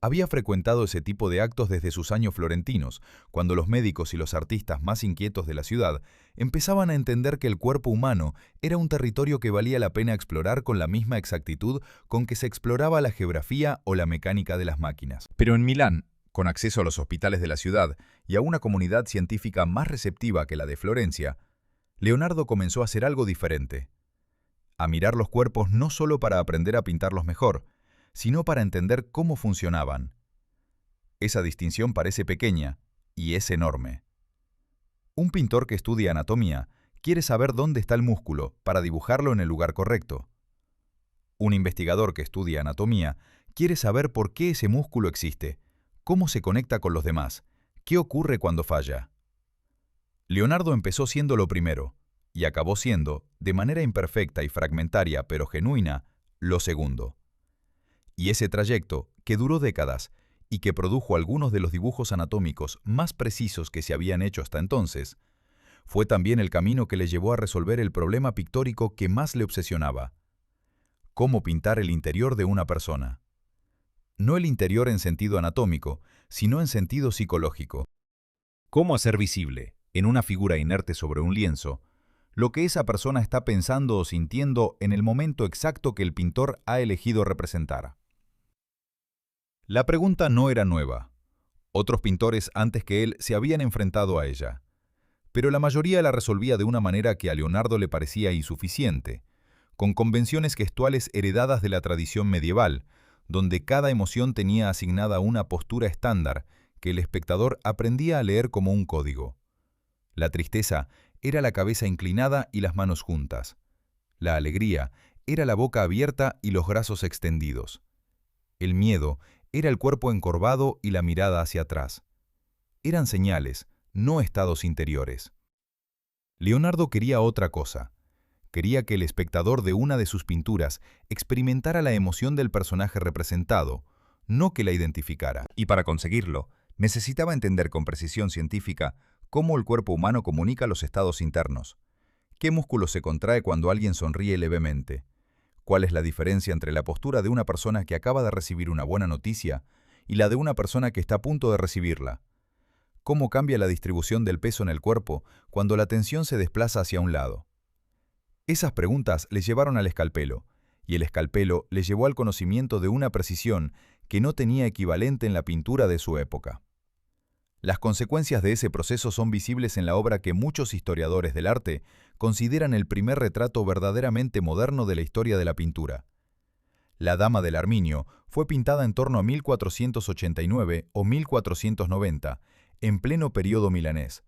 Había frecuentado ese tipo de actos desde sus años florentinos, cuando los médicos y los artistas más inquietos de la ciudad empezaban a entender que el cuerpo humano era un territorio que valía la pena explorar con la misma exactitud con que se exploraba la geografía o la mecánica de las máquinas. Pero en Milán, con acceso a los hospitales de la ciudad y a una comunidad científica más receptiva que la de Florencia, Leonardo comenzó a hacer algo diferente. A mirar los cuerpos no solo para aprender a pintarlos mejor, sino para entender cómo funcionaban. Esa distinción parece pequeña y es enorme. Un pintor que estudia anatomía quiere saber dónde está el músculo para dibujarlo en el lugar correcto. Un investigador que estudia anatomía quiere saber por qué ese músculo existe, cómo se conecta con los demás, qué ocurre cuando falla. Leonardo empezó siendo lo primero y acabó siendo, de manera imperfecta y fragmentaria pero genuina, lo segundo. Y ese trayecto, que duró décadas y que produjo algunos de los dibujos anatómicos más precisos que se habían hecho hasta entonces, fue también el camino que le llevó a resolver el problema pictórico que más le obsesionaba: cómo pintar el interior de una persona. No el interior en sentido anatómico, sino en sentido psicológico. Cómo hacer visible, en una figura inerte sobre un lienzo, lo que esa persona está pensando o sintiendo en el momento exacto que el pintor ha elegido representar. La pregunta no era nueva. Otros pintores antes que él se habían enfrentado a ella. Pero la mayoría la resolvía de una manera que a Leonardo le parecía insuficiente, con convenciones gestuales heredadas de la tradición medieval, donde cada emoción tenía asignada una postura estándar que el espectador aprendía a leer como un código. La tristeza era la cabeza inclinada y las manos juntas. La alegría era la boca abierta y los brazos extendidos. El miedo era el cuerpo encorvado y la mirada hacia atrás. Eran señales, no estados interiores. Leonardo quería otra cosa. Quería que el espectador de una de sus pinturas experimentara la emoción del personaje representado, no que la identificara. Y para conseguirlo, necesitaba entender con precisión científica cómo el cuerpo humano comunica los estados internos. ¿Qué músculo se contrae cuando alguien sonríe levemente? ¿Cuál es la diferencia entre la postura de una persona que acaba de recibir una buena noticia y la de una persona que está a punto de recibirla? ¿Cómo cambia la distribución del peso en el cuerpo cuando la tensión se desplaza hacia un lado? Esas preguntas le llevaron al escalpelo, y el escalpelo le llevó al conocimiento de una precisión que no tenía equivalente en la pintura de su época. Las consecuencias de ese proceso son visibles en la obra que muchos historiadores del arte consideran el primer retrato verdaderamente moderno de la historia de la pintura. La Dama del Arminio fue pintada en torno a 1489 o 1490, en pleno periodo milanés,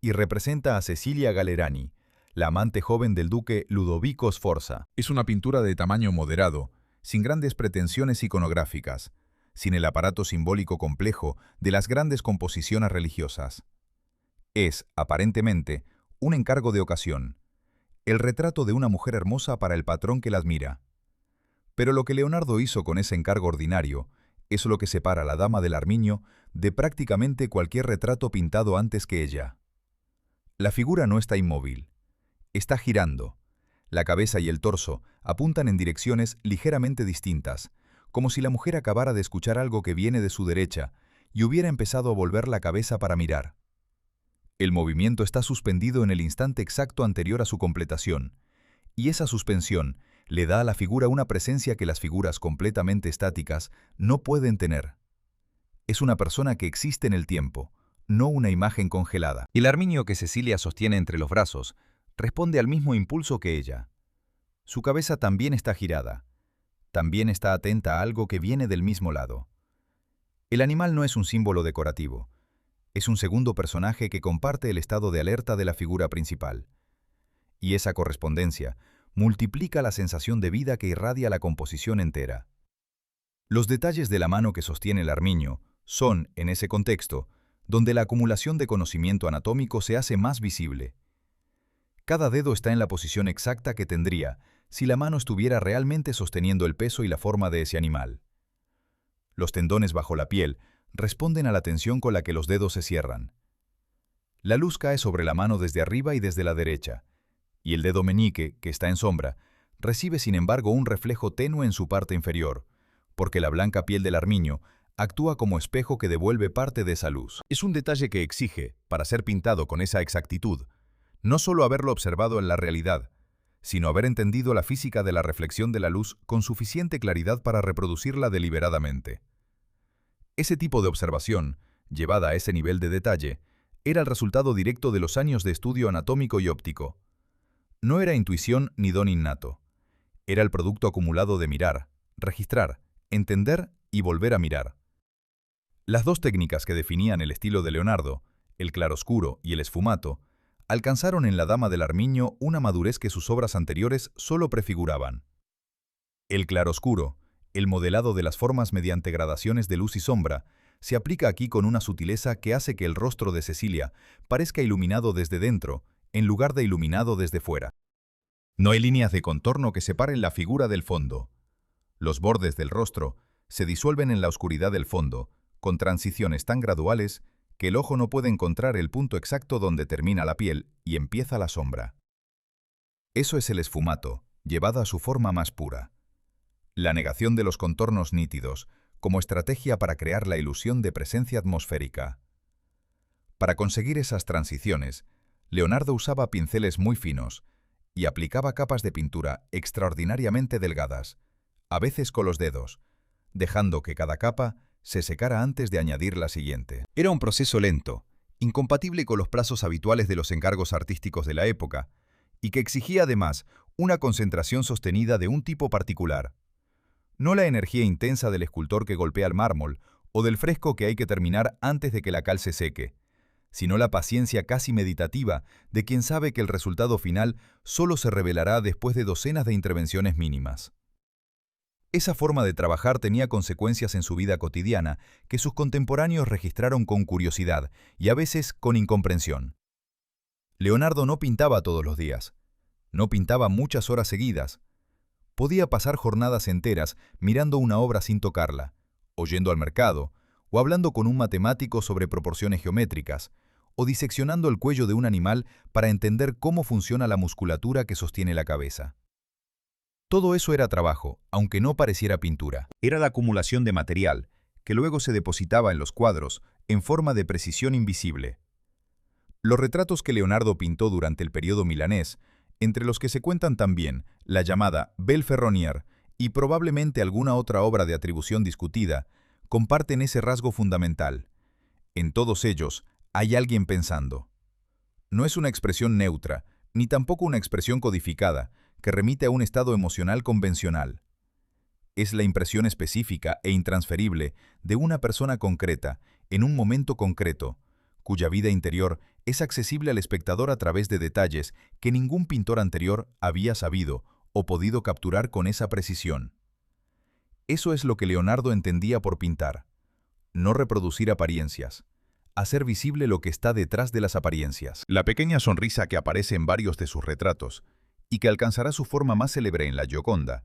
y representa a Cecilia Gallerani, la amante joven del duque Ludovico Sforza. Es una pintura de tamaño moderado, sin grandes pretensiones iconográficas, sin el aparato simbólico complejo de las grandes composiciones religiosas. Es, aparentemente, un encargo de ocasión, el retrato de una mujer hermosa para el patrón que la admira. Pero lo que Leonardo hizo con ese encargo ordinario es lo que separa a la Dama del Armiño de prácticamente cualquier retrato pintado antes que ella. La figura no está inmóvil, está girando. La cabeza y el torso apuntan en direcciones ligeramente distintas, como si la mujer acabara de escuchar algo que viene de su derecha y hubiera empezado a volver la cabeza para mirar. El movimiento está suspendido en el instante exacto anterior a su completación, y esa suspensión le da a la figura una presencia que las figuras completamente estáticas no pueden tener. Es una persona que existe en el tiempo, no una imagen congelada. Y el armiño que Cecilia sostiene entre los brazos responde al mismo impulso que ella. Su cabeza también está girada, también está atenta a algo que viene del mismo lado. El animal no es un símbolo decorativo, es un segundo personaje que comparte el estado de alerta de la figura principal. Y esa correspondencia multiplica la sensación de vida que irradia la composición entera. Los detalles de la mano que sostiene el armiño son, en ese contexto, donde la acumulación de conocimiento anatómico se hace más visible. Cada dedo está en la posición exacta que tendría si la mano estuviera realmente sosteniendo el peso y la forma de ese animal. Los tendones bajo la piel responden a la tensión con la que los dedos se cierran. La luz cae sobre la mano desde arriba y desde la derecha, y el dedo meñique, que está en sombra, recibe sin embargo un reflejo tenue en su parte inferior, porque la blanca piel del armiño actúa como espejo que devuelve parte de esa luz. Es un detalle que exige, para ser pintado con esa exactitud, no solo haberlo observado en la realidad, sino haber entendido la física de la reflexión de la luz con suficiente claridad para reproducirla deliberadamente. Ese tipo de observación, llevada a ese nivel de detalle, era el resultado directo de los años de estudio anatómico y óptico. No era intuición ni don innato. Era el producto acumulado de mirar, registrar, entender y volver a mirar. Las dos técnicas que definían el estilo de Leonardo, el claroscuro y el esfumato, alcanzaron en la Dama del Armiño una madurez que sus obras anteriores solo prefiguraban. El claroscuro, el modelado de las formas mediante gradaciones de luz y sombra, se aplica aquí con una sutileza que hace que el rostro de Cecilia parezca iluminado desde dentro, en lugar de iluminado desde fuera. No hay líneas de contorno que separen la figura del fondo. Los bordes del rostro se disuelven en la oscuridad del fondo, con transiciones tan graduales que el ojo no puede encontrar el punto exacto donde termina la piel y empieza la sombra. Eso es el esfumato, llevado a su forma más pura. La negación de los contornos nítidos, como estrategia para crear la ilusión de presencia atmosférica. Para conseguir esas transiciones, Leonardo usaba pinceles muy finos y aplicaba capas de pintura extraordinariamente delgadas, a veces con los dedos, dejando que cada capa se secara antes de añadir la siguiente. Era un proceso lento, incompatible con los plazos habituales de los encargos artísticos de la época, y que exigía además una concentración sostenida de un tipo particular. No la energía intensa del escultor que golpea el mármol o del fresco que hay que terminar antes de que la cal se seque, sino la paciencia casi meditativa de quien sabe que el resultado final solo se revelará después de docenas de intervenciones mínimas. Esa forma de trabajar tenía consecuencias en su vida cotidiana que sus contemporáneos registraron con curiosidad y a veces con incomprensión. Leonardo no pintaba todos los días, no pintaba muchas horas seguidas. Podía pasar jornadas enteras mirando una obra sin tocarla, o yendo al mercado, o hablando con un matemático sobre proporciones geométricas, o diseccionando el cuello de un animal para entender cómo funciona la musculatura que sostiene la cabeza. Todo eso era trabajo, aunque no pareciera pintura. Era la acumulación de material, que luego se depositaba en los cuadros, en forma de precisión invisible. Los retratos que Leonardo pintó durante el periodo milanés, entre los que se cuentan también la llamada Belle Ferronnière y probablemente alguna otra obra de atribución discutida, comparten ese rasgo fundamental. En todos ellos hay alguien pensando. No es una expresión neutra, ni tampoco una expresión codificada, que remite a un estado emocional convencional. Es la impresión específica e intransferible de una persona concreta, en un momento concreto, cuya vida interior es accesible al espectador a través de detalles que ningún pintor anterior había sabido o podido capturar con esa precisión. Eso es lo que Leonardo entendía por pintar. No reproducir apariencias, hacer visible lo que está detrás de las apariencias. La pequeña sonrisa que aparece en varios de sus retratos, y que alcanzará su forma más célebre en la Gioconda,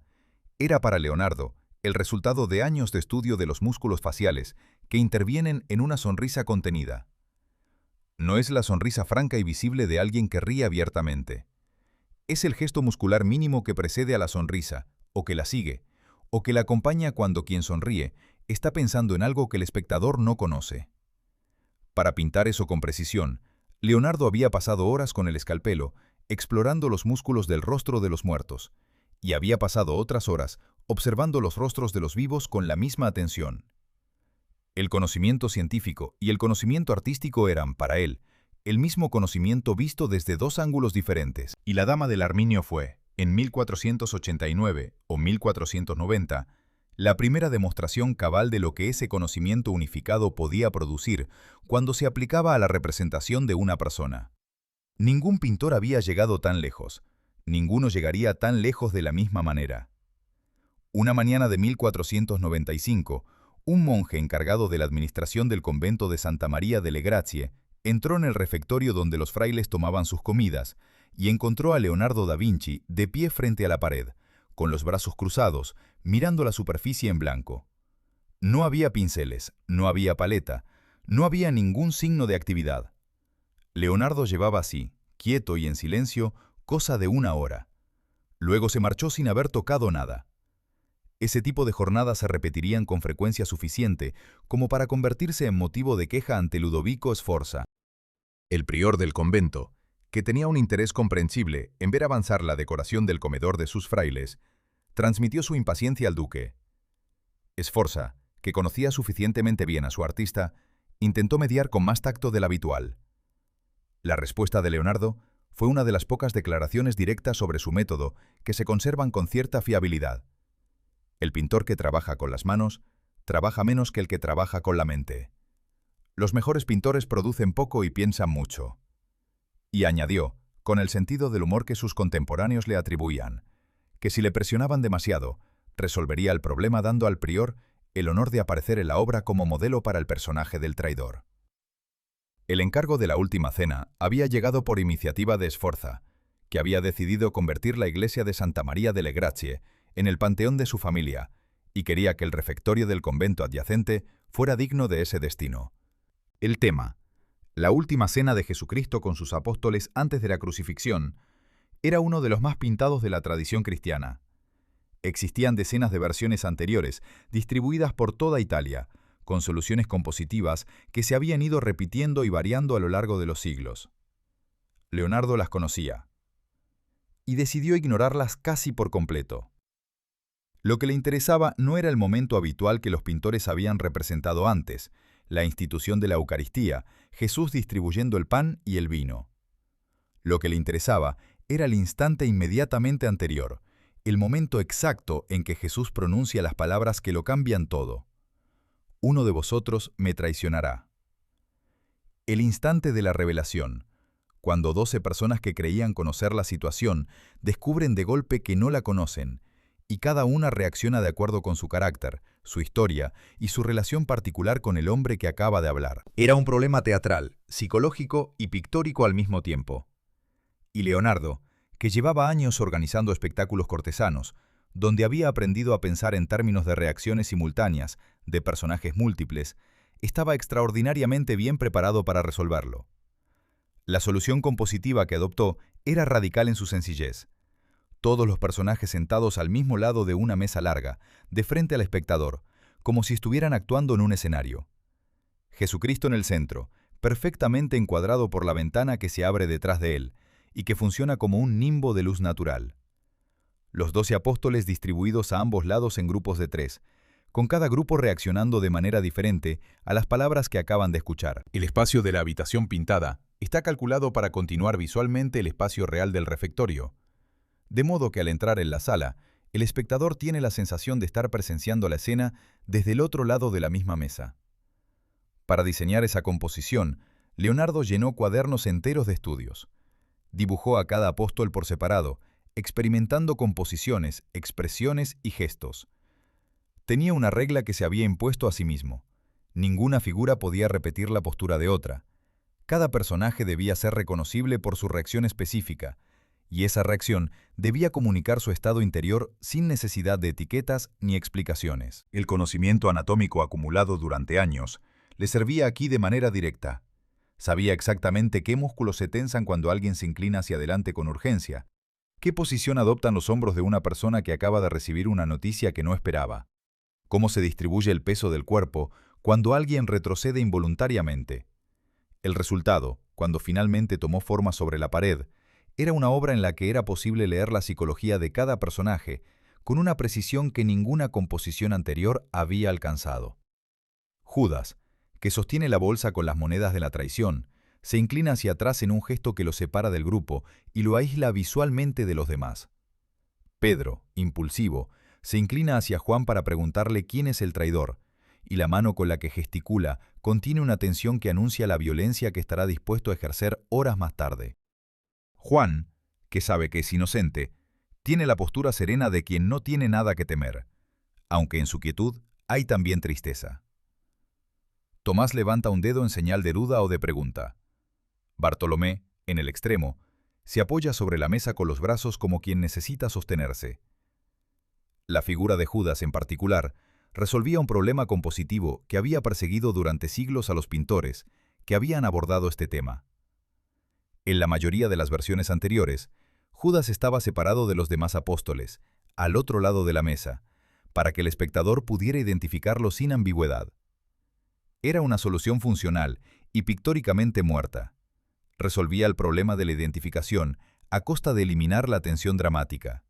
Era para Leonardo el resultado de años de estudio de los músculos faciales que intervienen en una sonrisa contenida. No es la sonrisa franca y visible de alguien que ríe abiertamente. Es el gesto muscular mínimo que precede a la sonrisa, o que la sigue, o que la acompaña cuando quien sonríe está pensando en algo que el espectador no conoce. Para pintar eso con precisión, Leonardo había pasado horas con el escalpelo, explorando los músculos del rostro de los muertos, y había pasado otras horas observando los rostros de los vivos con la misma atención. El conocimiento científico y el conocimiento artístico eran, para él, el mismo conocimiento visto desde dos ángulos diferentes, y la Dama del Arminio fue, en 1489 o 1490, la primera demostración cabal de lo que ese conocimiento unificado podía producir cuando se aplicaba a la representación de una persona. Ningún pintor había llegado tan lejos, ninguno llegaría tan lejos de la misma manera. Una mañana de 1495, un monje encargado de la administración del convento de Santa María delle Grazie entró en el refectorio donde los frailes tomaban sus comidas y encontró a Leonardo da Vinci de pie frente a la pared, con los brazos cruzados, mirando la superficie en blanco. No había pinceles, no había paleta, no había ningún signo de actividad. Leonardo llevaba así, quieto y en silencio, cosa de una hora. Luego se marchó sin haber tocado nada. Ese tipo de jornadas se repetirían con frecuencia suficiente como para convertirse en motivo de queja ante Ludovico Sforza, el prior del convento, que tenía un interés comprensible en ver avanzar la decoración del comedor de sus frailes. Transmitió su impaciencia al duque. Sforza, que conocía suficientemente bien a su artista, intentó mediar con más tacto del habitual. La respuesta de Leonardo fue una de las pocas declaraciones directas sobre su método que se conservan con cierta fiabilidad. El pintor que trabaja con las manos trabaja menos que el que trabaja con la mente. Los mejores pintores producen poco y piensan mucho. Y añadió, con el sentido del humor que sus contemporáneos le atribuían, que si le presionaban demasiado, resolvería el problema dando al prior el honor de aparecer en la obra como modelo para el personaje del traidor. El encargo de la última cena había llegado por iniciativa de Sforza, que había decidido convertir la iglesia de Santa María delle Grazie en el panteón de su familia, y quería que el refectorio del convento adyacente fuera digno de ese destino. El tema, la última cena de Jesucristo con sus apóstoles antes de la crucifixión, era uno de los más pintados de la tradición cristiana. Existían decenas de versiones anteriores, distribuidas por toda Italia, con soluciones compositivas que se habían ido repitiendo y variando a lo largo de los siglos. Leonardo las conocía, y decidió ignorarlas casi por completo. Lo que le interesaba no era el momento habitual que los pintores habían representado antes, la institución de la Eucaristía, Jesús distribuyendo el pan y el vino. Lo que le interesaba era el instante inmediatamente anterior, el momento exacto en que Jesús pronuncia las palabras que lo cambian todo. Uno de vosotros me traicionará. El instante de la revelación, cuando 12 personas que creían conocer la situación descubren de golpe que no la conocen, y cada una reacciona de acuerdo con su carácter, su historia y su relación particular con el hombre que acaba de hablar. Era un problema teatral, psicológico y pictórico al mismo tiempo. Y Leonardo, que llevaba años organizando espectáculos cortesanos, donde había aprendido a pensar en términos de reacciones simultáneas, de personajes múltiples, estaba extraordinariamente bien preparado para resolverlo. La solución compositiva que adoptó era radical en su sencillez. Todos los personajes sentados al mismo lado de una mesa larga, de frente al espectador, como si estuvieran actuando en un escenario. Jesucristo en el centro, perfectamente encuadrado por la ventana que se abre detrás de él, y que funciona como un nimbo de luz natural. Los 12 apóstoles distribuidos a ambos lados en grupos de 3, con cada grupo reaccionando de manera diferente a las palabras que acaban de escuchar. El espacio de la habitación pintada está calculado para continuar visualmente el espacio real del refectorio, de modo que al entrar en la sala, el espectador tiene la sensación de estar presenciando la escena desde el otro lado de la misma mesa. Para diseñar esa composición, Leonardo llenó cuadernos enteros de estudios. Dibujó a cada apóstol por separado, experimentando composiciones, expresiones y gestos. Tenía una regla que se había impuesto a sí mismo. Ninguna figura podía repetir la postura de otra. Cada personaje debía ser reconocible por su reacción específica, y esa reacción debía comunicar su estado interior sin necesidad de etiquetas ni explicaciones. El conocimiento anatómico acumulado durante años le servía aquí de manera directa. Sabía exactamente qué músculos se tensan cuando alguien se inclina hacia adelante con urgencia, qué posición adoptan los hombros de una persona que acaba de recibir una noticia que no esperaba, cómo se distribuye el peso del cuerpo cuando alguien retrocede involuntariamente. El resultado, cuando finalmente tomó forma sobre la pared, era una obra en la que era posible leer la psicología de cada personaje con una precisión que ninguna composición anterior había alcanzado. Judas, que sostiene la bolsa con las monedas de la traición, se inclina hacia atrás en un gesto que lo separa del grupo y lo aísla visualmente de los demás. Pedro, impulsivo, se inclina hacia Juan para preguntarle quién es el traidor, y la mano con la que gesticula contiene una tensión que anuncia la violencia que estará dispuesto a ejercer horas más tarde. Juan, que sabe que es inocente, tiene la postura serena de quien no tiene nada que temer, aunque en su quietud hay también tristeza. Tomás levanta un dedo en señal de duda o de pregunta. Bartolomé, en el extremo, se apoya sobre la mesa con los brazos como quien necesita sostenerse. La figura de Judas, en particular, resolvía un problema compositivo que había perseguido durante siglos a los pintores que habían abordado este tema. En la mayoría de las versiones anteriores, Judas estaba separado de los demás apóstoles, al otro lado de la mesa, para que el espectador pudiera identificarlo sin ambigüedad. Era una solución funcional y pictóricamente muerta. Resolvía el problema de la identificación a costa de eliminar la tensión dramática.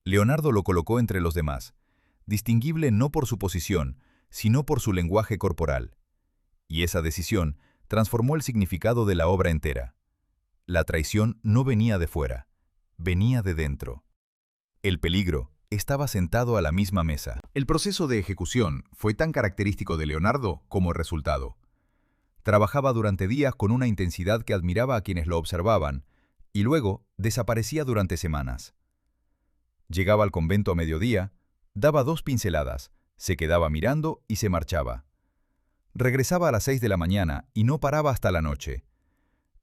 Leonardo lo colocó entre los demás, distinguible no por su posición, sino por su lenguaje corporal. Y esa decisión transformó el significado de la obra entera. La traición no venía de fuera, venía de dentro. El peligro estaba sentado a la misma mesa. El proceso de ejecución fue tan característico de Leonardo como el resultado. Trabajaba durante días con una intensidad que admiraba a quienes lo observaban, y luego desaparecía durante semanas. Llegaba al convento a mediodía, daba 2 pinceladas, se quedaba mirando y se marchaba. Regresaba a las 6 de la mañana y no paraba hasta la noche.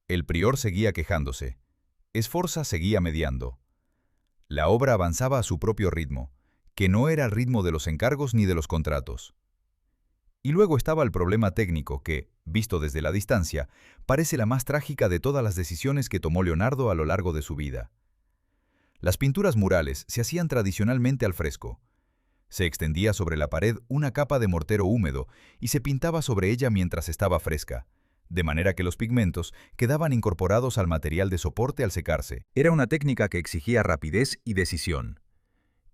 El prior seguía quejándose. Sforza seguía mediando. La obra avanzaba a su propio ritmo, que no era el ritmo de los encargos ni de los contratos. Y luego estaba el problema técnico que, visto desde la distancia, parece la más trágica de todas las decisiones que tomó Leonardo a lo largo de su vida. Las pinturas murales se hacían tradicionalmente al fresco. Se extendía sobre la pared una capa de mortero húmedo y se pintaba sobre ella mientras estaba fresca, de manera que los pigmentos quedaban incorporados al material de soporte al secarse. Era una técnica que exigía rapidez y decisión.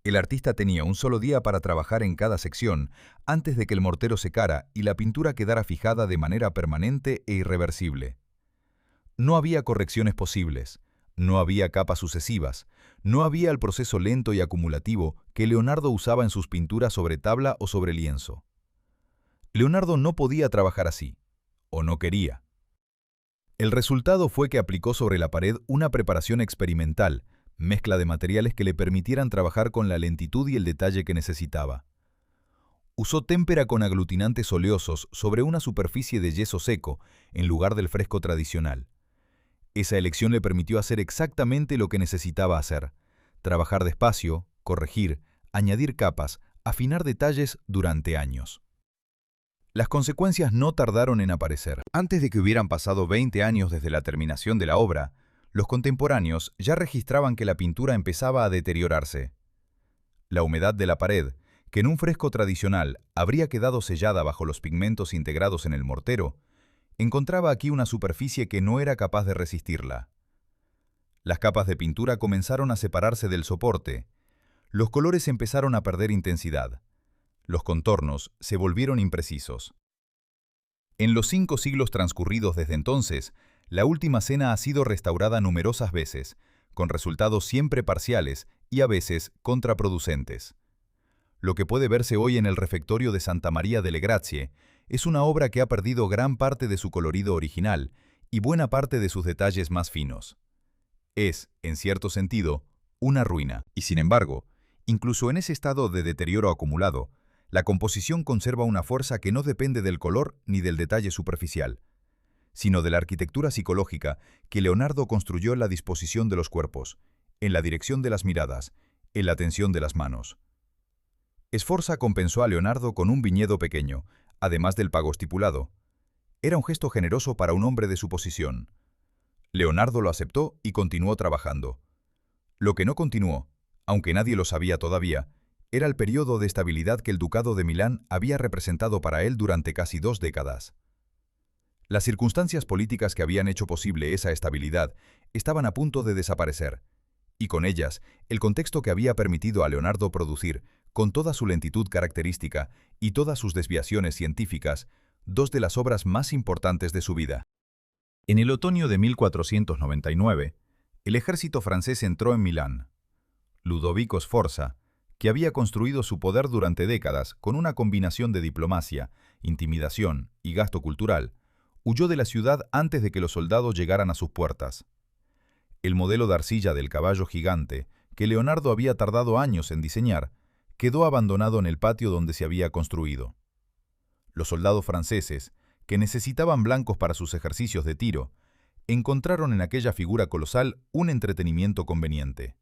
El artista tenía un solo día para trabajar en cada sección antes de que el mortero secara y la pintura quedara fijada de manera permanente e irreversible. No había correcciones posibles, no había capas sucesivas, no había el proceso lento y acumulativo que Leonardo usaba en sus pinturas sobre tabla o sobre lienzo. Leonardo no podía trabajar así, o no quería. El resultado fue que aplicó sobre la pared una preparación experimental, mezcla de materiales que le permitieran trabajar con la lentitud y el detalle que necesitaba. Usó témpera con aglutinantes oleosos sobre una superficie de yeso seco, en lugar del fresco tradicional. Esa elección le permitió hacer exactamente lo que necesitaba hacer: trabajar despacio, corregir, añadir capas, afinar detalles durante años. Las consecuencias no tardaron en aparecer. Antes de que hubieran pasado 20 años desde la terminación de la obra, los contemporáneos ya registraban que la pintura empezaba a deteriorarse. La humedad de la pared, que en un fresco tradicional habría quedado sellada bajo los pigmentos integrados en el mortero, encontraba aquí una superficie que no era capaz de resistirla. Las capas de pintura comenzaron a separarse del soporte. Los colores empezaron a perder intensidad. Los contornos se volvieron imprecisos. En los 5 siglos transcurridos desde entonces, la Última Cena ha sido restaurada numerosas veces, con resultados siempre parciales y a veces contraproducentes. Lo que puede verse hoy en el refectorio de Santa María delle Grazie es una obra que ha perdido gran parte de su colorido original y buena parte de sus detalles más finos. Es, en cierto sentido, una ruina. Y sin embargo, incluso en ese estado de deterioro acumulado, la composición conserva una fuerza que no depende del color ni del detalle superficial. sino de la arquitectura psicológica que Leonardo construyó en la disposición de los cuerpos, en la dirección de las miradas, en la tensión de las manos. Sforza compensó a Leonardo con un viñedo pequeño, además del pago estipulado. Era un gesto generoso para un hombre de su posición. Leonardo lo aceptó y continuó trabajando. Lo que no continuó, aunque nadie lo sabía todavía, era el periodo de estabilidad que el Ducado de Milán había representado para él durante casi 2 décadas. Las circunstancias políticas que habían hecho posible esa estabilidad estaban a punto de desaparecer, y con ellas, el contexto que había permitido a Leonardo producir, con toda su lentitud característica y todas sus desviaciones científicas, 2 de las obras más importantes de su vida. En el otoño de 1499, el ejército francés entró en Milán. Ludovico Sforza, que había construido su poder durante décadas con una combinación de diplomacia, intimidación y gasto cultural, huyó de la ciudad antes de que los soldados llegaran a sus puertas. El modelo de arcilla del caballo gigante, que Leonardo había tardado años en diseñar, quedó abandonado en el patio donde se había construido. Los soldados franceses, que necesitaban blancos para sus ejercicios de tiro, encontraron en aquella figura colosal un entretenimiento conveniente.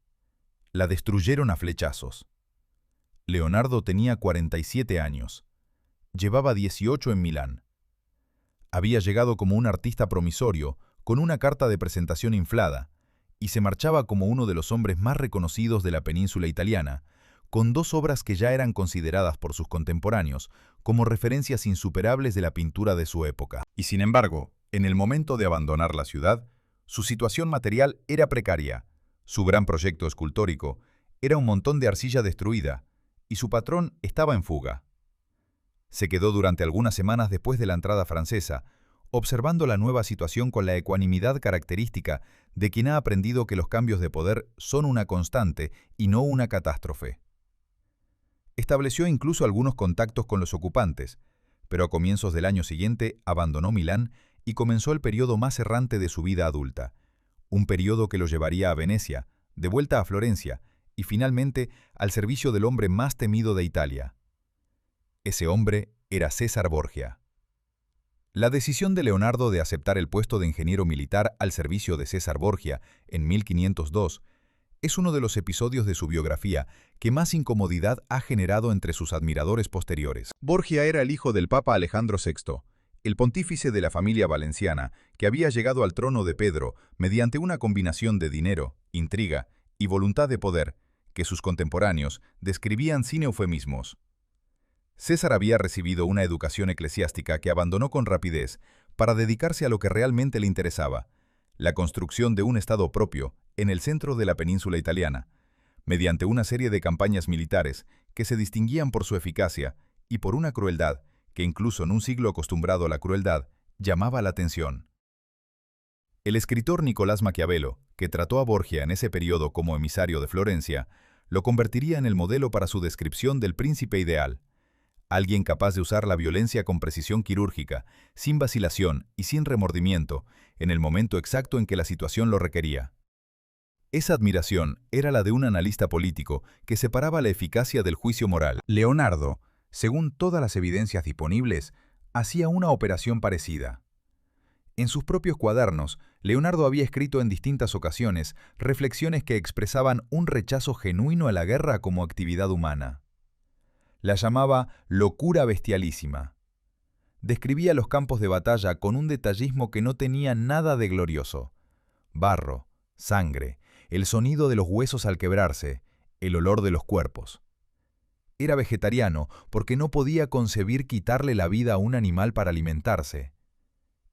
La destruyeron a flechazos. Leonardo tenía 47 años. Llevaba 18 en Milán. Había llegado como un artista promisorio, con una carta de presentación inflada, y se marchaba como uno de los hombres más reconocidos de la península italiana, con 2 obras que ya eran consideradas por sus contemporáneos como referencias insuperables de la pintura de su época. Y sin embargo, en el momento de abandonar la ciudad, su situación material era precaria. Su gran proyecto escultórico era un montón de arcilla destruida, y su patrón estaba en fuga. Se quedó durante algunas semanas después de la entrada francesa, observando la nueva situación con la ecuanimidad característica de quien ha aprendido que los cambios de poder son una constante y no una catástrofe. Estableció incluso algunos contactos con los ocupantes, pero a comienzos del año siguiente abandonó Milán y comenzó el periodo más errante de su vida adulta, un periodo que lo llevaría a Venecia, de vuelta a Florencia y finalmente al servicio del hombre más temido de Italia. Ese hombre era César Borgia. La decisión de Leonardo de aceptar el puesto de ingeniero militar al servicio de César Borgia en 1502 es uno de los episodios de su biografía que más incomodidad ha generado entre sus admiradores posteriores. Borgia era el hijo del Papa Alejandro VI, el pontífice de la familia valenciana que había llegado al trono de Pedro mediante una combinación de dinero, intriga y voluntad de poder que sus contemporáneos describían sin eufemismos. César había recibido una educación eclesiástica que abandonó con rapidez para dedicarse a lo que realmente le interesaba, la construcción de un Estado propio en el centro de la península italiana, mediante una serie de campañas militares que se distinguían por su eficacia y por una crueldad que incluso en un siglo acostumbrado a la crueldad llamaba la atención. El escritor Nicolás Maquiavelo, que trató a Borgia en ese periodo como emisario de Florencia, lo convertiría en el modelo para su descripción del príncipe ideal, alguien capaz de usar la violencia con precisión quirúrgica, sin vacilación y sin remordimiento, en el momento exacto en que la situación lo requería. Esa admiración era la de un analista político que separaba la eficacia del juicio moral. Leonardo, según todas las evidencias disponibles, hacía una operación parecida. En sus propios cuadernos, Leonardo había escrito en distintas ocasiones reflexiones que expresaban un rechazo genuino a la guerra como actividad humana. La llamaba locura bestialísima. Describía los campos de batalla con un detallismo que no tenía nada de glorioso. Barro, sangre, el sonido de los huesos al quebrarse, el olor de los cuerpos. Era vegetariano porque no podía concebir quitarle la vida a un animal para alimentarse.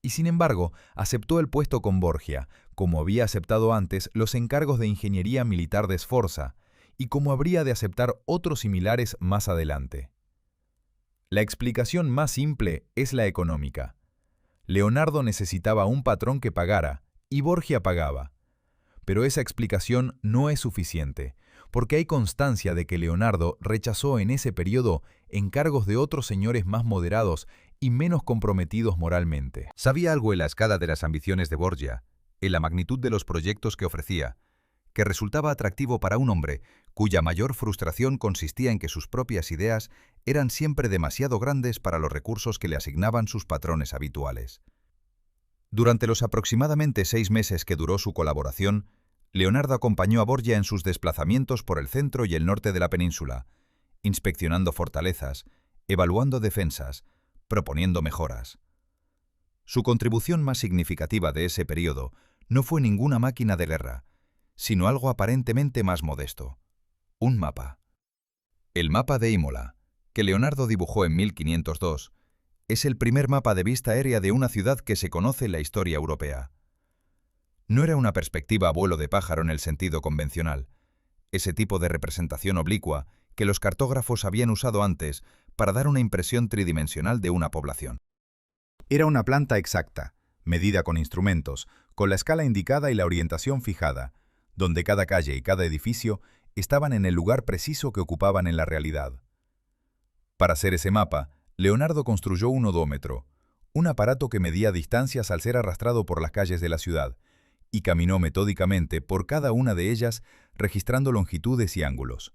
Y sin embargo, aceptó el puesto con Borgia, como había aceptado antes los encargos de ingeniería militar de Sforza, y como habría de aceptar otros similares más adelante. La explicación más simple es la económica. Leonardo necesitaba un patrón que pagara, y Borgia pagaba. Pero esa explicación no es suficiente, porque hay constancia de que Leonardo rechazó en ese periodo encargos de otros señores más moderados y menos comprometidos moralmente. Sabía algo en la escala de las ambiciones de Borgia, en la magnitud de los proyectos que ofrecía, que resultaba atractivo para un hombre cuya mayor frustración consistía en que sus propias ideas eran siempre demasiado grandes para los recursos que le asignaban sus patrones habituales. Durante los aproximadamente 6 meses que duró su colaboración, Leonardo acompañó a Borgia en sus desplazamientos por el centro y el norte de la península, inspeccionando fortalezas, evaluando defensas, proponiendo mejoras. Su contribución más significativa de ese periodo no fue ninguna máquina de guerra, sino algo aparentemente más modesto: un mapa. El mapa de Imola, que Leonardo dibujó en 1502, es el primer mapa de vista aérea de una ciudad que se conoce en la historia europea. No era una perspectiva a vuelo de pájaro en el sentido convencional, ese tipo de representación oblicua que los cartógrafos habían usado antes para dar una impresión tridimensional de una población. Era una planta exacta, medida con instrumentos, con la escala indicada y la orientación fijada, donde cada calle y cada edificio estaban en el lugar preciso que ocupaban en la realidad. Para hacer ese mapa, Leonardo construyó un odómetro, un aparato que medía distancias al ser arrastrado por las calles de la ciudad, y caminó metódicamente por cada una de ellas registrando longitudes y ángulos.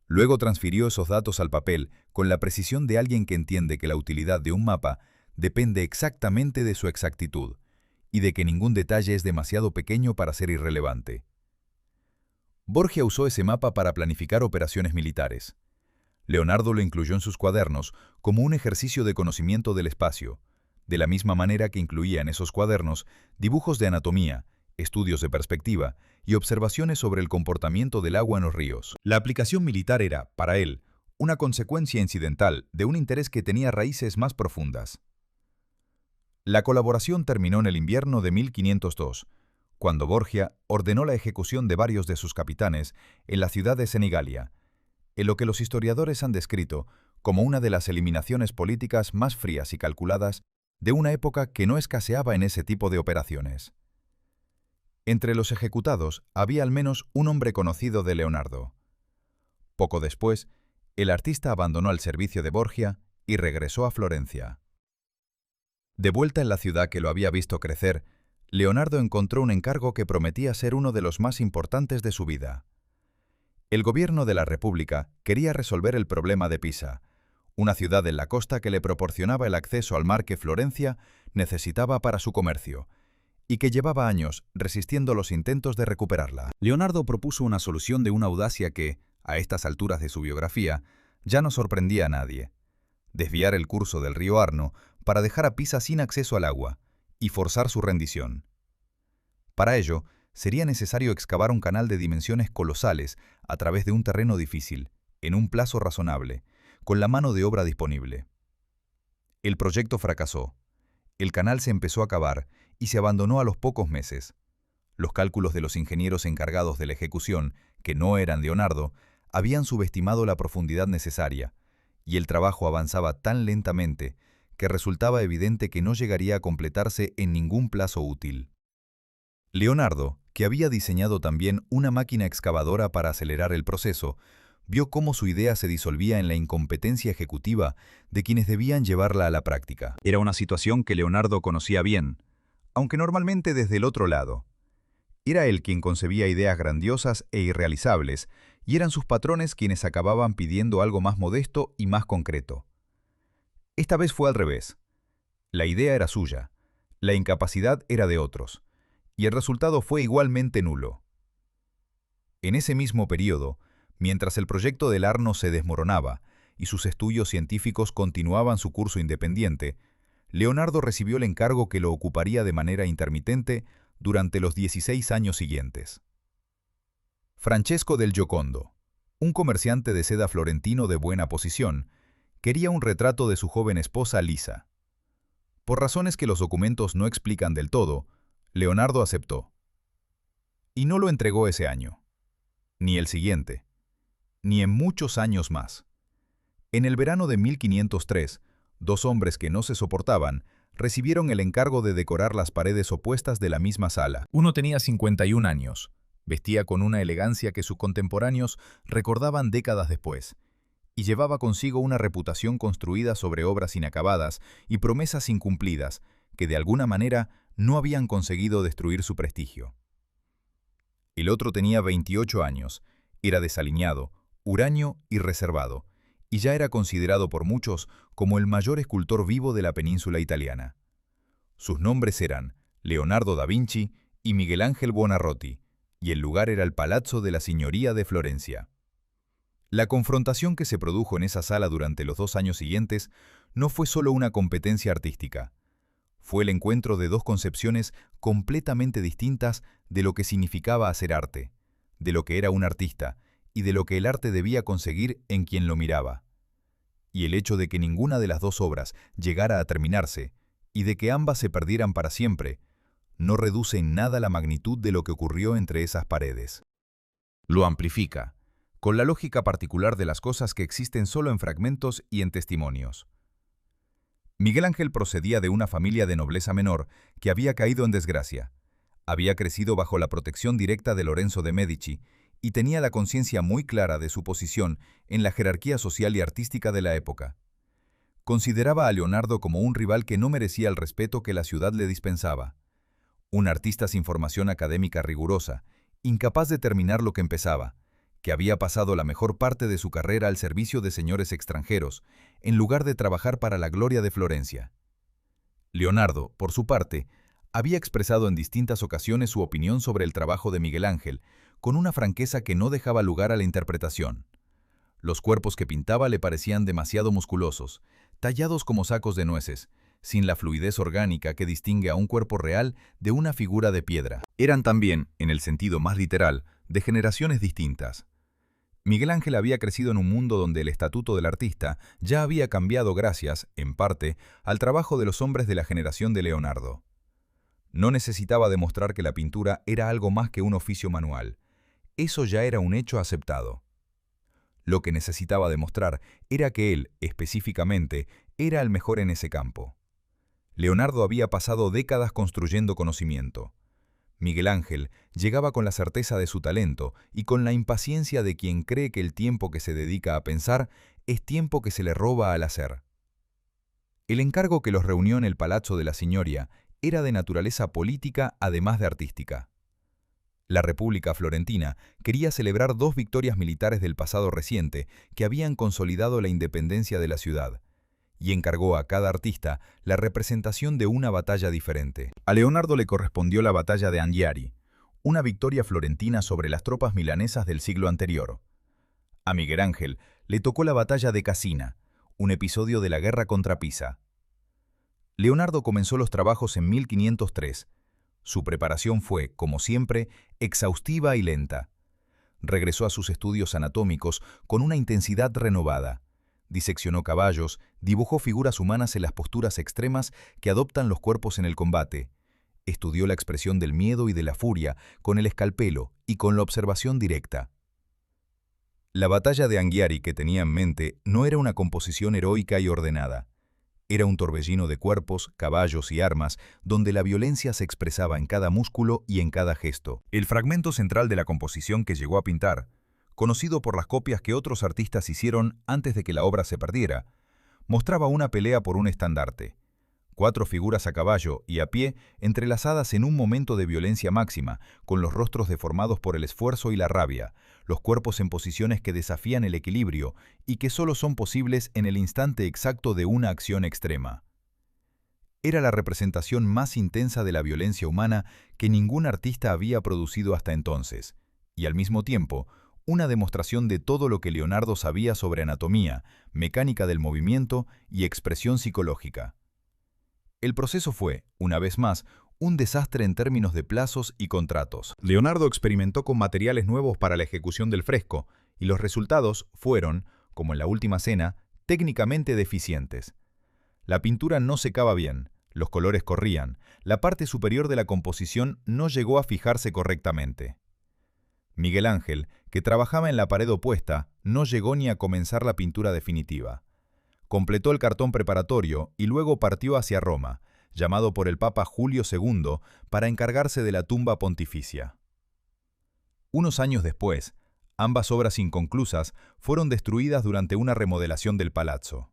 Luego transfirió esos datos al papel con la precisión de alguien que entiende que la utilidad de un mapa depende exactamente de su exactitud y de que ningún detalle es demasiado pequeño para ser irrelevante. Borgia usó ese mapa para planificar operaciones militares. Leonardo lo incluyó en sus cuadernos como un ejercicio de conocimiento del espacio, de la misma manera que incluía en esos cuadernos dibujos de anatomía, estudios de perspectiva y observaciones sobre el comportamiento del agua en los ríos. La aplicación militar era, para él, una consecuencia incidental de un interés que tenía raíces más profundas. La colaboración terminó en el invierno de 1502, cuando Borgia ordenó la ejecución de varios de sus capitanes en la ciudad de Senigallia, en lo que los historiadores han descrito como una de las eliminaciones políticas más frías y calculadas de una época que no escaseaba en ese tipo de operaciones. Entre los ejecutados había al menos un hombre conocido de Leonardo. Poco después, el artista abandonó el servicio de Borgia y regresó a Florencia. De vuelta en la ciudad que lo había visto crecer, Leonardo encontró un encargo que prometía ser uno de los más importantes de su vida. El gobierno de la República quería resolver el problema de Pisa, una ciudad en la costa que le proporcionaba el acceso al mar que Florencia necesitaba para su comercio, y que llevaba años resistiendo los intentos de recuperarla. Leonardo propuso una solución de una audacia que, a estas alturas de su biografía, ya no sorprendía a nadie: desviar el curso del río Arno para dejar a Pisa sin acceso al agua y forzar su rendición. Para ello, sería necesario excavar un canal de dimensiones colosales a través de un terreno difícil, en un plazo razonable, con la mano de obra disponible. El proyecto fracasó. El canal se empezó a cavar y se abandonó a los pocos meses. Los cálculos de los ingenieros encargados de la ejecución, que no eran Leonardo, habían subestimado la profundidad necesaria, y el trabajo avanzaba tan lentamente que resultaba evidente que no llegaría a completarse en ningún plazo útil. Leonardo, que había diseñado también una máquina excavadora para acelerar el proceso, vio cómo su idea se disolvía en la incompetencia ejecutiva de quienes debían llevarla a la práctica. Era una situación que Leonardo conocía bien, aunque normalmente desde el otro lado. Era él quien concebía ideas grandiosas e irrealizables, y eran sus patrones quienes acababan pidiendo algo más modesto y más concreto. Esta vez fue al revés. La idea era suya, la incapacidad era de otros, y el resultado fue igualmente nulo. En ese mismo periodo, mientras el proyecto del Arno se desmoronaba y sus estudios científicos continuaban su curso independiente, Leonardo recibió el encargo que lo ocuparía de manera intermitente durante los 16 años siguientes. Francesco del Giocondo, un comerciante de seda florentino de buena posición, quería un retrato de su joven esposa Lisa. Por razones que los documentos no explican del todo, Leonardo aceptó. Y no lo entregó ese año, ni el siguiente, ni en muchos años más. En el verano de 1503, dos hombres que no se soportaban recibieron el encargo de decorar las paredes opuestas de la misma sala. Uno tenía 51 años, vestía con una elegancia que sus contemporáneos recordaban décadas después, y llevaba consigo una reputación construida sobre obras inacabadas y promesas incumplidas que de alguna manera no habían conseguido destruir su prestigio. El otro tenía 28 años, era desaliñado, huraño y reservado, y ya era considerado por muchos como el mayor escultor vivo de la península italiana. Sus nombres eran Leonardo da Vinci y Miguel Ángel Buonarroti, y el lugar era el Palazzo de la Signoria de Florencia. La confrontación que se produjo en esa sala durante los 2 años siguientes no fue solo una competencia artística. Fue el encuentro de dos concepciones completamente distintas de lo que significaba hacer arte, de lo que era un artista y de lo que el arte debía conseguir en quien lo miraba. Y el hecho de que ninguna de las dos obras llegara a terminarse y de que ambas se perdieran para siempre, no reduce en nada la magnitud de lo que ocurrió entre esas paredes. Lo amplifica, con la lógica particular de las cosas que existen solo en fragmentos y en testimonios. Miguel Ángel procedía de una familia de nobleza menor que había caído en desgracia. Había crecido bajo la protección directa de Lorenzo de Medici y tenía la conciencia muy clara de su posición en la jerarquía social y artística de la época. Consideraba a Leonardo como un rival que no merecía el respeto que la ciudad le dispensaba. Un artista sin formación académica rigurosa, incapaz de terminar lo que empezaba, que había pasado la mejor parte de su carrera al servicio de señores extranjeros, en lugar de trabajar para la gloria de Florencia. Leonardo, por su parte, había expresado en distintas ocasiones su opinión sobre el trabajo de Miguel Ángel, con una franqueza que no dejaba lugar a la interpretación. Los cuerpos que pintaba le parecían demasiado musculosos, tallados como sacos de nueces, sin la fluidez orgánica que distingue a un cuerpo real de una figura de piedra. Eran también, en el sentido más literal, de generaciones distintas. Miguel Ángel había crecido en un mundo donde el estatuto del artista ya había cambiado gracias, en parte, al trabajo de los hombres de la generación de Leonardo. No necesitaba demostrar que la pintura era algo más que un oficio manual. Eso ya era un hecho aceptado. Lo que necesitaba demostrar era que él, específicamente, era el mejor en ese campo. Leonardo había pasado décadas construyendo conocimiento. Miguel Ángel llegaba con la certeza de su talento y con la impaciencia de quien cree que el tiempo que se dedica a pensar es tiempo que se le roba al hacer. El encargo que los reunió en el Palazzo de la Signoria era de naturaleza política además de artística. La República Florentina quería celebrar 2 victorias militares del pasado reciente que habían consolidado la independencia de la ciudad, y encargó a cada artista la representación de una batalla diferente. A Leonardo le correspondió la batalla de Anghiari, una victoria florentina sobre las tropas milanesas del siglo anterior. A Miguel Ángel le tocó la batalla de Cassina, un episodio de la guerra contra Pisa. Leonardo comenzó los trabajos en 1503. Su preparación fue, como siempre, exhaustiva y lenta. Regresó a sus estudios anatómicos con una intensidad renovada. Diseccionó caballos, dibujó figuras humanas en las posturas extremas que adoptan los cuerpos en el combate. Estudió la expresión del miedo y de la furia con el escalpelo y con la observación directa. La batalla de Anghiari que tenía en mente no era una composición heroica y ordenada. Era un torbellino de cuerpos, caballos y armas, donde la violencia se expresaba en cada músculo y en cada gesto. El fragmento central de la composición que llegó a pintar, conocido por las copias que otros artistas hicieron antes de que la obra se perdiera, mostraba una pelea por un estandarte. 4 figuras a caballo y a pie entrelazadas en un momento de violencia máxima, con los rostros deformados por el esfuerzo y la rabia, los cuerpos en posiciones que desafían el equilibrio y que solo son posibles en el instante exacto de una acción extrema. Era la representación más intensa de la violencia humana que ningún artista había producido hasta entonces, y al mismo tiempo, una demostración de todo lo que Leonardo sabía sobre anatomía, mecánica del movimiento y expresión psicológica. El proceso fue, una vez más, un desastre en términos de plazos y contratos. Leonardo experimentó con materiales nuevos para la ejecución del fresco, y los resultados fueron, como en la última cena, técnicamente deficientes. La pintura no secaba bien, los colores corrían, la parte superior de la composición no llegó a fijarse correctamente. Miguel Ángel, que trabajaba en la pared opuesta, no llegó ni a comenzar la pintura definitiva. Completó el cartón preparatorio y luego partió hacia Roma, llamado por el Papa Julio II para encargarse de la tumba pontificia. Unos años después, ambas obras inconclusas fueron destruidas durante una remodelación del palazzo.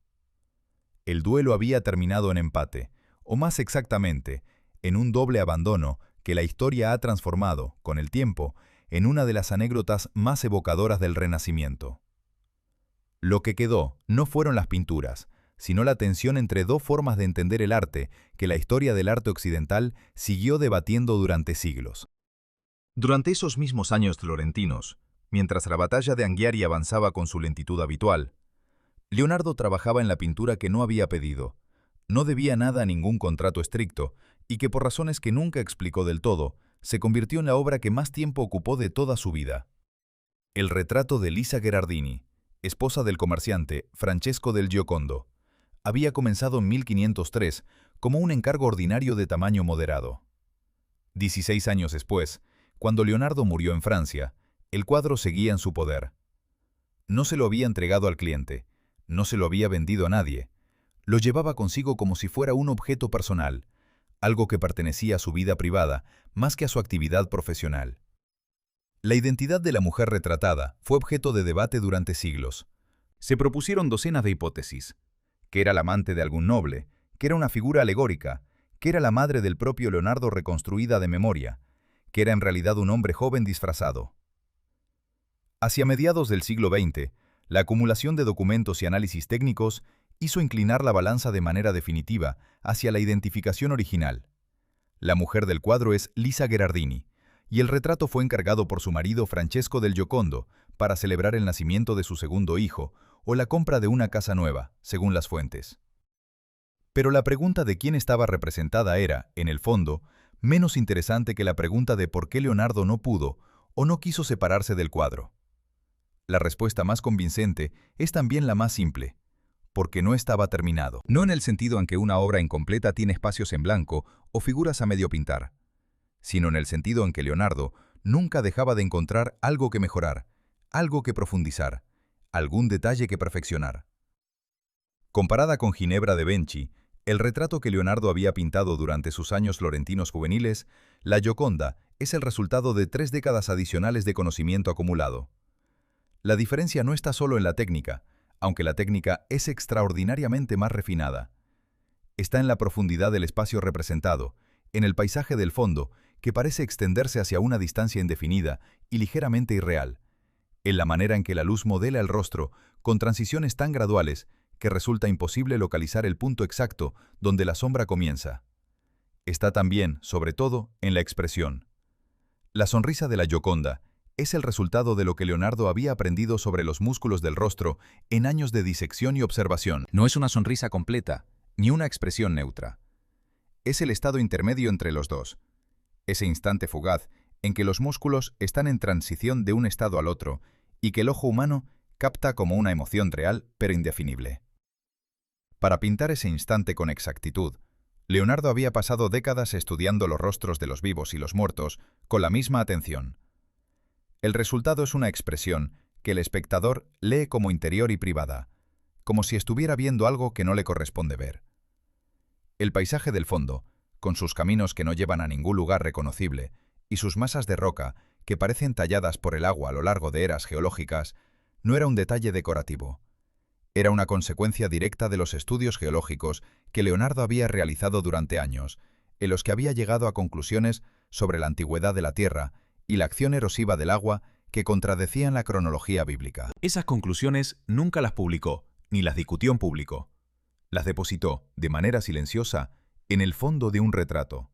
El duelo había terminado en empate, o más exactamente, en un doble abandono que la historia ha transformado, con el tiempo, en una de las anécdotas más evocadoras del Renacimiento. Lo que quedó no fueron las pinturas, sino la tensión entre dos formas de entender el arte que la historia del arte occidental siguió debatiendo durante siglos. Durante esos mismos años florentinos, mientras la batalla de Anghiari avanzaba con su lentitud habitual, Leonardo trabajaba en la pintura que no había pedido, no debía nada a ningún contrato estricto y que por razones que nunca explicó del todo, se convirtió en la obra que más tiempo ocupó de toda su vida. El retrato de Lisa Gherardini, esposa del comerciante Francesco del Giocondo, había comenzado en 1503 como un encargo ordinario de tamaño moderado. 16 años después, cuando Leonardo murió en Francia, el cuadro seguía en su poder. No se lo había entregado al cliente, no se lo había vendido a nadie, lo llevaba consigo como si fuera un objeto personal, algo que pertenecía a su vida privada más que a su actividad profesional. La identidad de la mujer retratada fue objeto de debate durante siglos. Se propusieron docenas de hipótesis: que era la amante de algún noble, que era una figura alegórica, que era la madre del propio Leonardo reconstruida de memoria, que era en realidad un hombre joven disfrazado. Hacia mediados del siglo XX, la acumulación de documentos y análisis técnicos hizo inclinar la balanza de manera definitiva hacia la identificación original. La mujer del cuadro es Lisa Gherardini, y el retrato fue encargado por su marido Francesco del Giocondo para celebrar el nacimiento de su segundo hijo o la compra de una casa nueva, según las fuentes. Pero la pregunta de quién estaba representada era, en el fondo, menos interesante que la pregunta de por qué Leonardo no pudo o no quiso separarse del cuadro. La respuesta más convincente es también la más simple: porque no estaba terminado. No en el sentido en que una obra incompleta tiene espacios en blanco o figuras a medio pintar, sino en el sentido en que Leonardo nunca dejaba de encontrar algo que mejorar, algo que profundizar, algún detalle que perfeccionar. Comparada con Ginebra de Benci, el retrato que Leonardo había pintado durante sus años florentinos juveniles, la Gioconda es el resultado de 3 décadas adicionales de conocimiento acumulado. La diferencia no está solo en la técnica, aunque la técnica es extraordinariamente más refinada. Está en la profundidad del espacio representado, en el paisaje del fondo, que parece extenderse hacia una distancia indefinida y ligeramente irreal, en la manera en que la luz modela el rostro, con transiciones tan graduales que resulta imposible localizar el punto exacto donde la sombra comienza. Está también, sobre todo, en la expresión. La sonrisa de la Gioconda es el resultado de lo que Leonardo había aprendido sobre los músculos del rostro en años de disección y observación. No es una sonrisa completa, ni una expresión neutra. Es el estado intermedio entre los dos, ese instante fugaz en que los músculos están en transición de un estado al otro y que el ojo humano capta como una emoción real pero indefinible. Para pintar ese instante con exactitud, Leonardo había pasado décadas estudiando los rostros de los vivos y los muertos con la misma atención. El resultado es una expresión que el espectador lee como interior y privada, como si estuviera viendo algo que no le corresponde ver. El paisaje del fondo, con sus caminos que no llevan a ningún lugar reconocible y sus masas de roca que parecen talladas por el agua a lo largo de eras geológicas, no era un detalle decorativo. Era una consecuencia directa de los estudios geológicos que Leonardo había realizado durante años, en los que había llegado a conclusiones sobre la antigüedad de la Tierra y la acción erosiva del agua que contradecían la cronología bíblica. Esas conclusiones nunca las publicó, ni las discutió en público. Las depositó, de manera silenciosa, en el fondo de un retrato.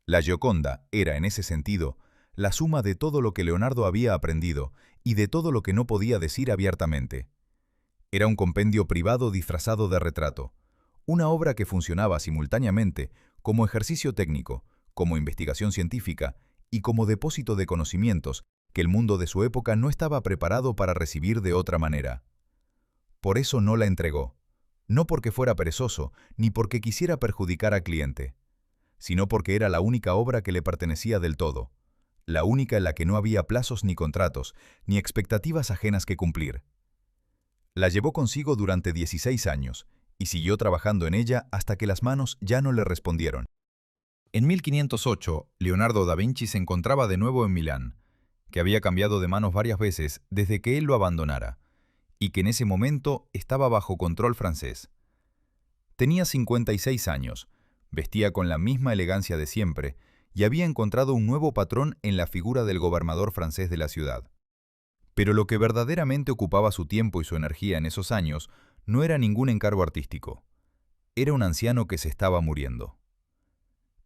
La Gioconda era, en ese sentido, la suma de todo lo que Leonardo había aprendido y de todo lo que no podía decir abiertamente. Era un compendio privado disfrazado de retrato, una obra que funcionaba simultáneamente como ejercicio técnico, como investigación científica y como depósito de conocimientos que el mundo de su época no estaba preparado para recibir de otra manera. Por eso no la entregó, no porque fuera perezoso ni porque quisiera perjudicar al cliente, sino porque era la única obra que le pertenecía del todo, la única en la que no había plazos ni contratos, ni expectativas ajenas que cumplir. La llevó consigo durante 16 años y siguió trabajando en ella hasta que las manos ya no le respondieron. En 1508, Leonardo da Vinci se encontraba de nuevo en Milán, que había cambiado de manos varias veces desde que él lo abandonara, y que en ese momento estaba bajo control francés. Tenía 56 años, vestía con la misma elegancia de siempre, y había encontrado un nuevo patrón en la figura del gobernador francés de la ciudad. Pero lo que verdaderamente ocupaba su tiempo y su energía en esos años no era ningún encargo artístico. Era un anciano que se estaba muriendo.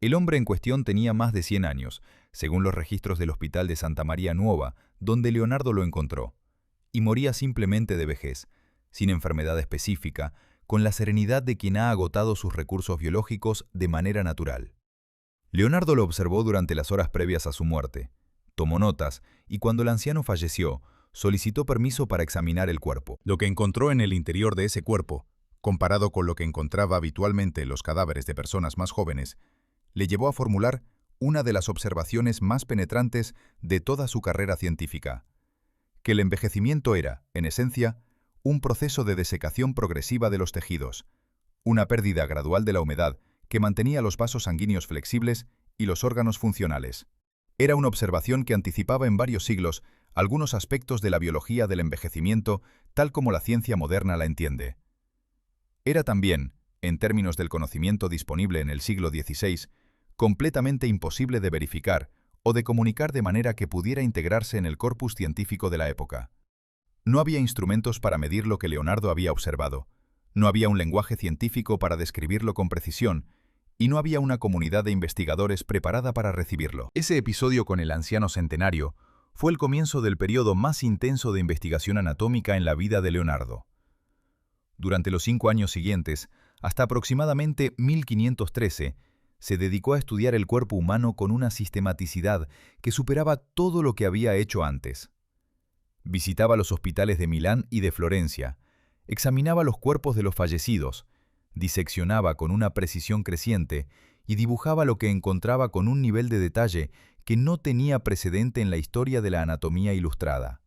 El hombre en cuestión tenía más de 100 años, según los registros del Hospital de Santa María Nuova, donde Leonardo lo encontró, y moría simplemente de vejez, sin enfermedad específica, con la serenidad de quien ha agotado sus recursos biológicos de manera natural. Leonardo lo observó durante las horas previas a su muerte, tomó notas y cuando el anciano falleció, solicitó permiso para examinar el cuerpo. Lo que encontró en el interior de ese cuerpo, comparado con lo que encontraba habitualmente en los cadáveres de personas más jóvenes, le llevó a formular una de las observaciones más penetrantes de toda su carrera científica, que el envejecimiento era, en esencia, un proceso de desecación progresiva de los tejidos, una pérdida gradual de la humedad que mantenía los vasos sanguíneos flexibles y los órganos funcionales. Era una observación que anticipaba en varios siglos algunos aspectos de la biología del envejecimiento tal como la ciencia moderna la entiende. Era también, en términos del conocimiento disponible en el siglo XVI, completamente imposible de verificar o de comunicar de manera que pudiera integrarse en el corpus científico de la época. No había instrumentos para medir lo que Leonardo había observado, no había un lenguaje científico para describirlo con precisión, y no había una comunidad de investigadores preparada para recibirlo. Ese episodio con el anciano centenario fue el comienzo del periodo más intenso de investigación anatómica en la vida de Leonardo. Durante los 5 años siguientes, hasta aproximadamente 1513, se dedicó a estudiar el cuerpo humano con una sistematicidad que superaba todo lo que había hecho antes. Visitaba los hospitales de Milán y de Florencia, examinaba los cuerpos de los fallecidos, diseccionaba con una precisión creciente y dibujaba lo que encontraba con un nivel de detalle que no tenía precedente en la historia de la anatomía ilustrada.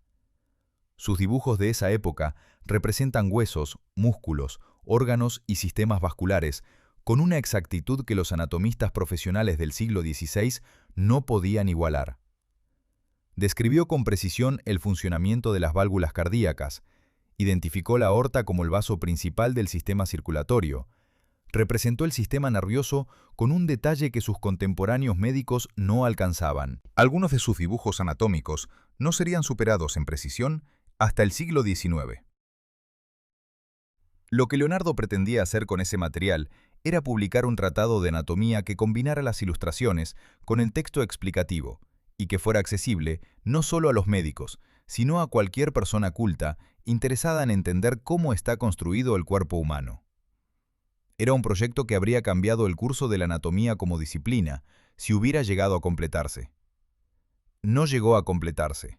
Sus dibujos de esa época representan huesos, músculos, órganos y sistemas vasculares con una exactitud que los anatomistas profesionales del siglo XVI no podían igualar. Describió con precisión el funcionamiento de las válvulas cardíacas, identificó la aorta como el vaso principal del sistema circulatorio, representó el sistema nervioso con un detalle que sus contemporáneos médicos no alcanzaban. Algunos de sus dibujos anatómicos no serían superados en precisión hasta el siglo XIX. Lo que Leonardo pretendía hacer con ese material era publicar un tratado de anatomía que combinara las ilustraciones con el texto explicativo y que fuera accesible no solo a los médicos, sino a cualquier persona culta interesada en entender cómo está construido el cuerpo humano. Era un proyecto que habría cambiado el curso de la anatomía como disciplina si hubiera llegado a completarse. No llegó a completarse.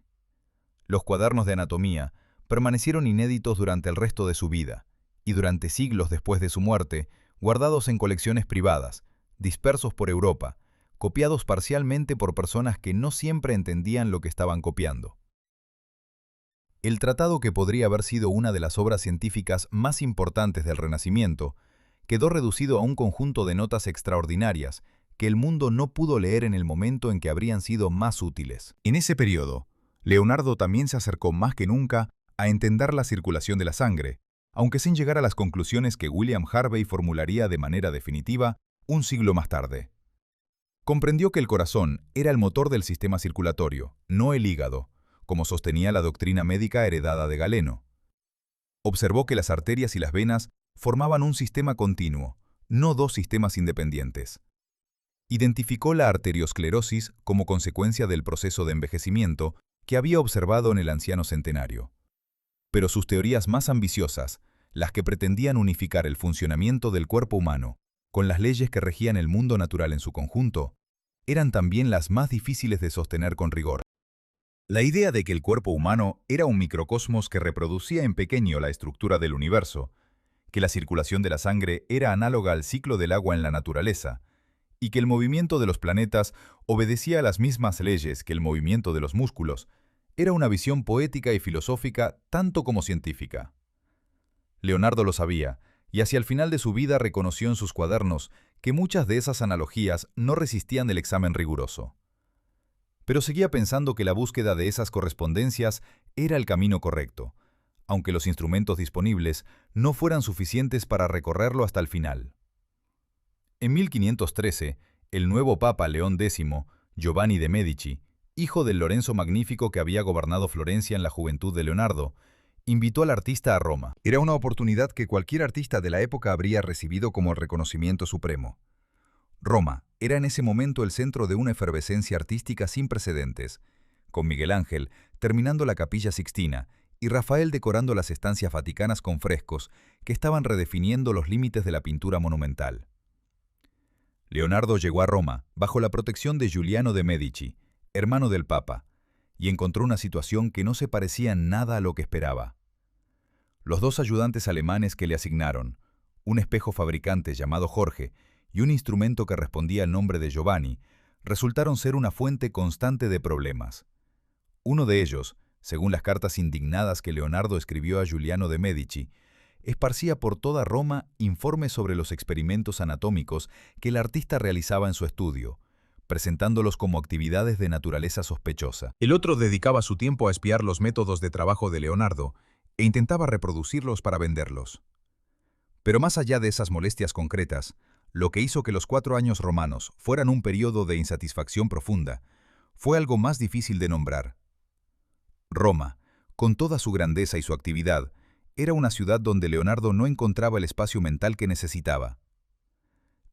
Los cuadernos de anatomía permanecieron inéditos durante el resto de su vida y durante siglos después de su muerte, guardados en colecciones privadas, dispersos por Europa, copiados parcialmente por personas que no siempre entendían lo que estaban copiando. El tratado, que podría haber sido una de las obras científicas más importantes del Renacimiento, quedó reducido a un conjunto de notas extraordinarias que el mundo no pudo leer en el momento en que habrían sido más útiles. En ese periodo, Leonardo también se acercó más que nunca a entender la circulación de la sangre, aunque sin llegar a las conclusiones que William Harvey formularía de manera definitiva un siglo más tarde. Comprendió que el corazón era el motor del sistema circulatorio, no el hígado, como sostenía la doctrina médica heredada de Galeno. Observó que las arterias y las venas formaban un sistema continuo, no dos sistemas independientes. Identificó la arteriosclerosis como consecuencia del proceso de envejecimiento que había observado en el anciano centenario. Pero sus teorías más ambiciosas, las que pretendían unificar el funcionamiento del cuerpo humano con las leyes que regían el mundo natural en su conjunto, eran también las más difíciles de sostener con rigor. La idea de que el cuerpo humano era un microcosmos que reproducía en pequeño la estructura del universo, que la circulación de la sangre era análoga al ciclo del agua en la naturaleza, y que el movimiento de los planetas obedecía a las mismas leyes que el movimiento de los músculos, era una visión poética y filosófica tanto como científica. Leonardo lo sabía, y hacia el final de su vida reconoció en sus cuadernos que muchas de esas analogías no resistían el examen riguroso. Pero seguía pensando que la búsqueda de esas correspondencias era el camino correcto, aunque los instrumentos disponibles no fueran suficientes para recorrerlo hasta el final. En 1513, el nuevo Papa León X, Giovanni de Medici, hijo del Lorenzo Magnífico que había gobernado Florencia en la juventud de Leonardo, invitó al artista a Roma. Era una oportunidad que cualquier artista de la época habría recibido como el reconocimiento supremo. Roma era en ese momento el centro de una efervescencia artística sin precedentes, con Miguel Ángel terminando la Capilla Sixtina y Rafael decorando las estancias vaticanas con frescos que estaban redefiniendo los límites de la pintura monumental. Leonardo llegó a Roma bajo la protección de Giuliano de Medici, hermano del Papa, y encontró una situación que no se parecía en nada a lo que esperaba. Los dos ayudantes alemanes que le asignaron, un espejo fabricante llamado Jorge y un instrumento que respondía al nombre de Giovanni, resultaron ser una fuente constante de problemas. Uno de ellos, según las cartas indignadas que Leonardo escribió a Giuliano de Medici, esparcía por toda Roma informes sobre los experimentos anatómicos que el artista realizaba en su estudio, presentándolos como actividades de naturaleza sospechosa. El otro dedicaba su tiempo a espiar los métodos de trabajo de Leonardo e intentaba reproducirlos para venderlos. Pero más allá de esas molestias concretas, lo que hizo que los 4 años romanos fueran un periodo de insatisfacción profunda fue algo más difícil de nombrar. Roma, con toda su grandeza y su actividad, era una ciudad donde Leonardo no encontraba el espacio mental que necesitaba.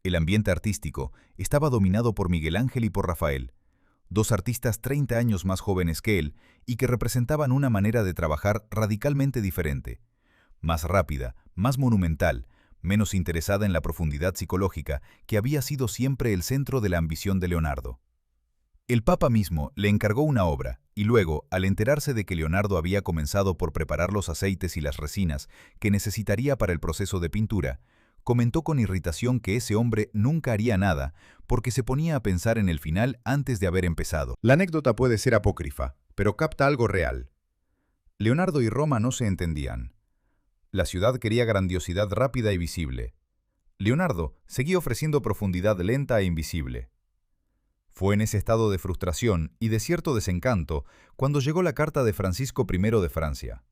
El ambiente artístico estaba dominado por Miguel Ángel y por Rafael, dos artistas 30 años más jóvenes que él y que representaban una manera de trabajar radicalmente diferente, más rápida, más monumental, menos interesada en la profundidad psicológica que había sido siempre el centro de la ambición de Leonardo. El Papa mismo le encargó una obra, y luego, al enterarse de que Leonardo había comenzado por preparar los aceites y las resinas que necesitaría para el proceso de pintura, comentó con irritación que ese hombre nunca haría nada porque se ponía a pensar en el final antes de haber empezado. La anécdota puede ser apócrifa, pero capta algo real. Leonardo y Roma no se entendían. La ciudad quería grandiosidad rápida y visible. Leonardo seguía ofreciendo profundidad lenta e invisible. Fue en ese estado de frustración y de cierto desencanto cuando llegó la carta de Francisco I de Francia.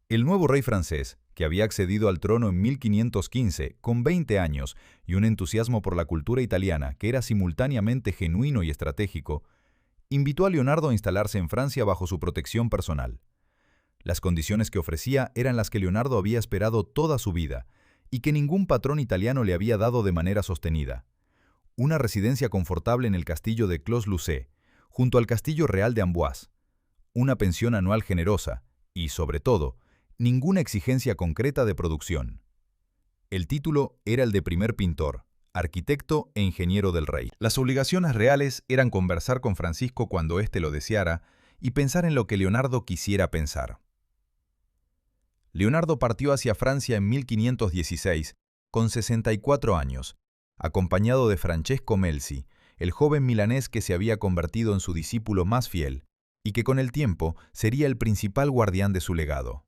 El nuevo rey francés, que había accedido al trono en 1515 con 20 años y un entusiasmo por la cultura italiana que era simultáneamente genuino y estratégico, invitó a Leonardo a instalarse en Francia bajo su protección personal. Las condiciones que ofrecía eran las que Leonardo había esperado toda su vida y que ningún patrón italiano le había dado de manera sostenida. Una residencia confortable en el castillo de Clos-Lucé, junto al castillo real de Amboise, una pensión anual generosa y, sobre todo, ninguna exigencia concreta de producción. El título era el de primer pintor, arquitecto e ingeniero del rey. Las obligaciones reales eran conversar con Francisco cuando éste lo deseara y pensar en lo que Leonardo quisiera pensar. Leonardo partió hacia Francia en 1516, con 64 años, acompañado de Francesco Melzi, el joven milanés que se había convertido en su discípulo más fiel y que con el tiempo sería el principal guardián de su legado.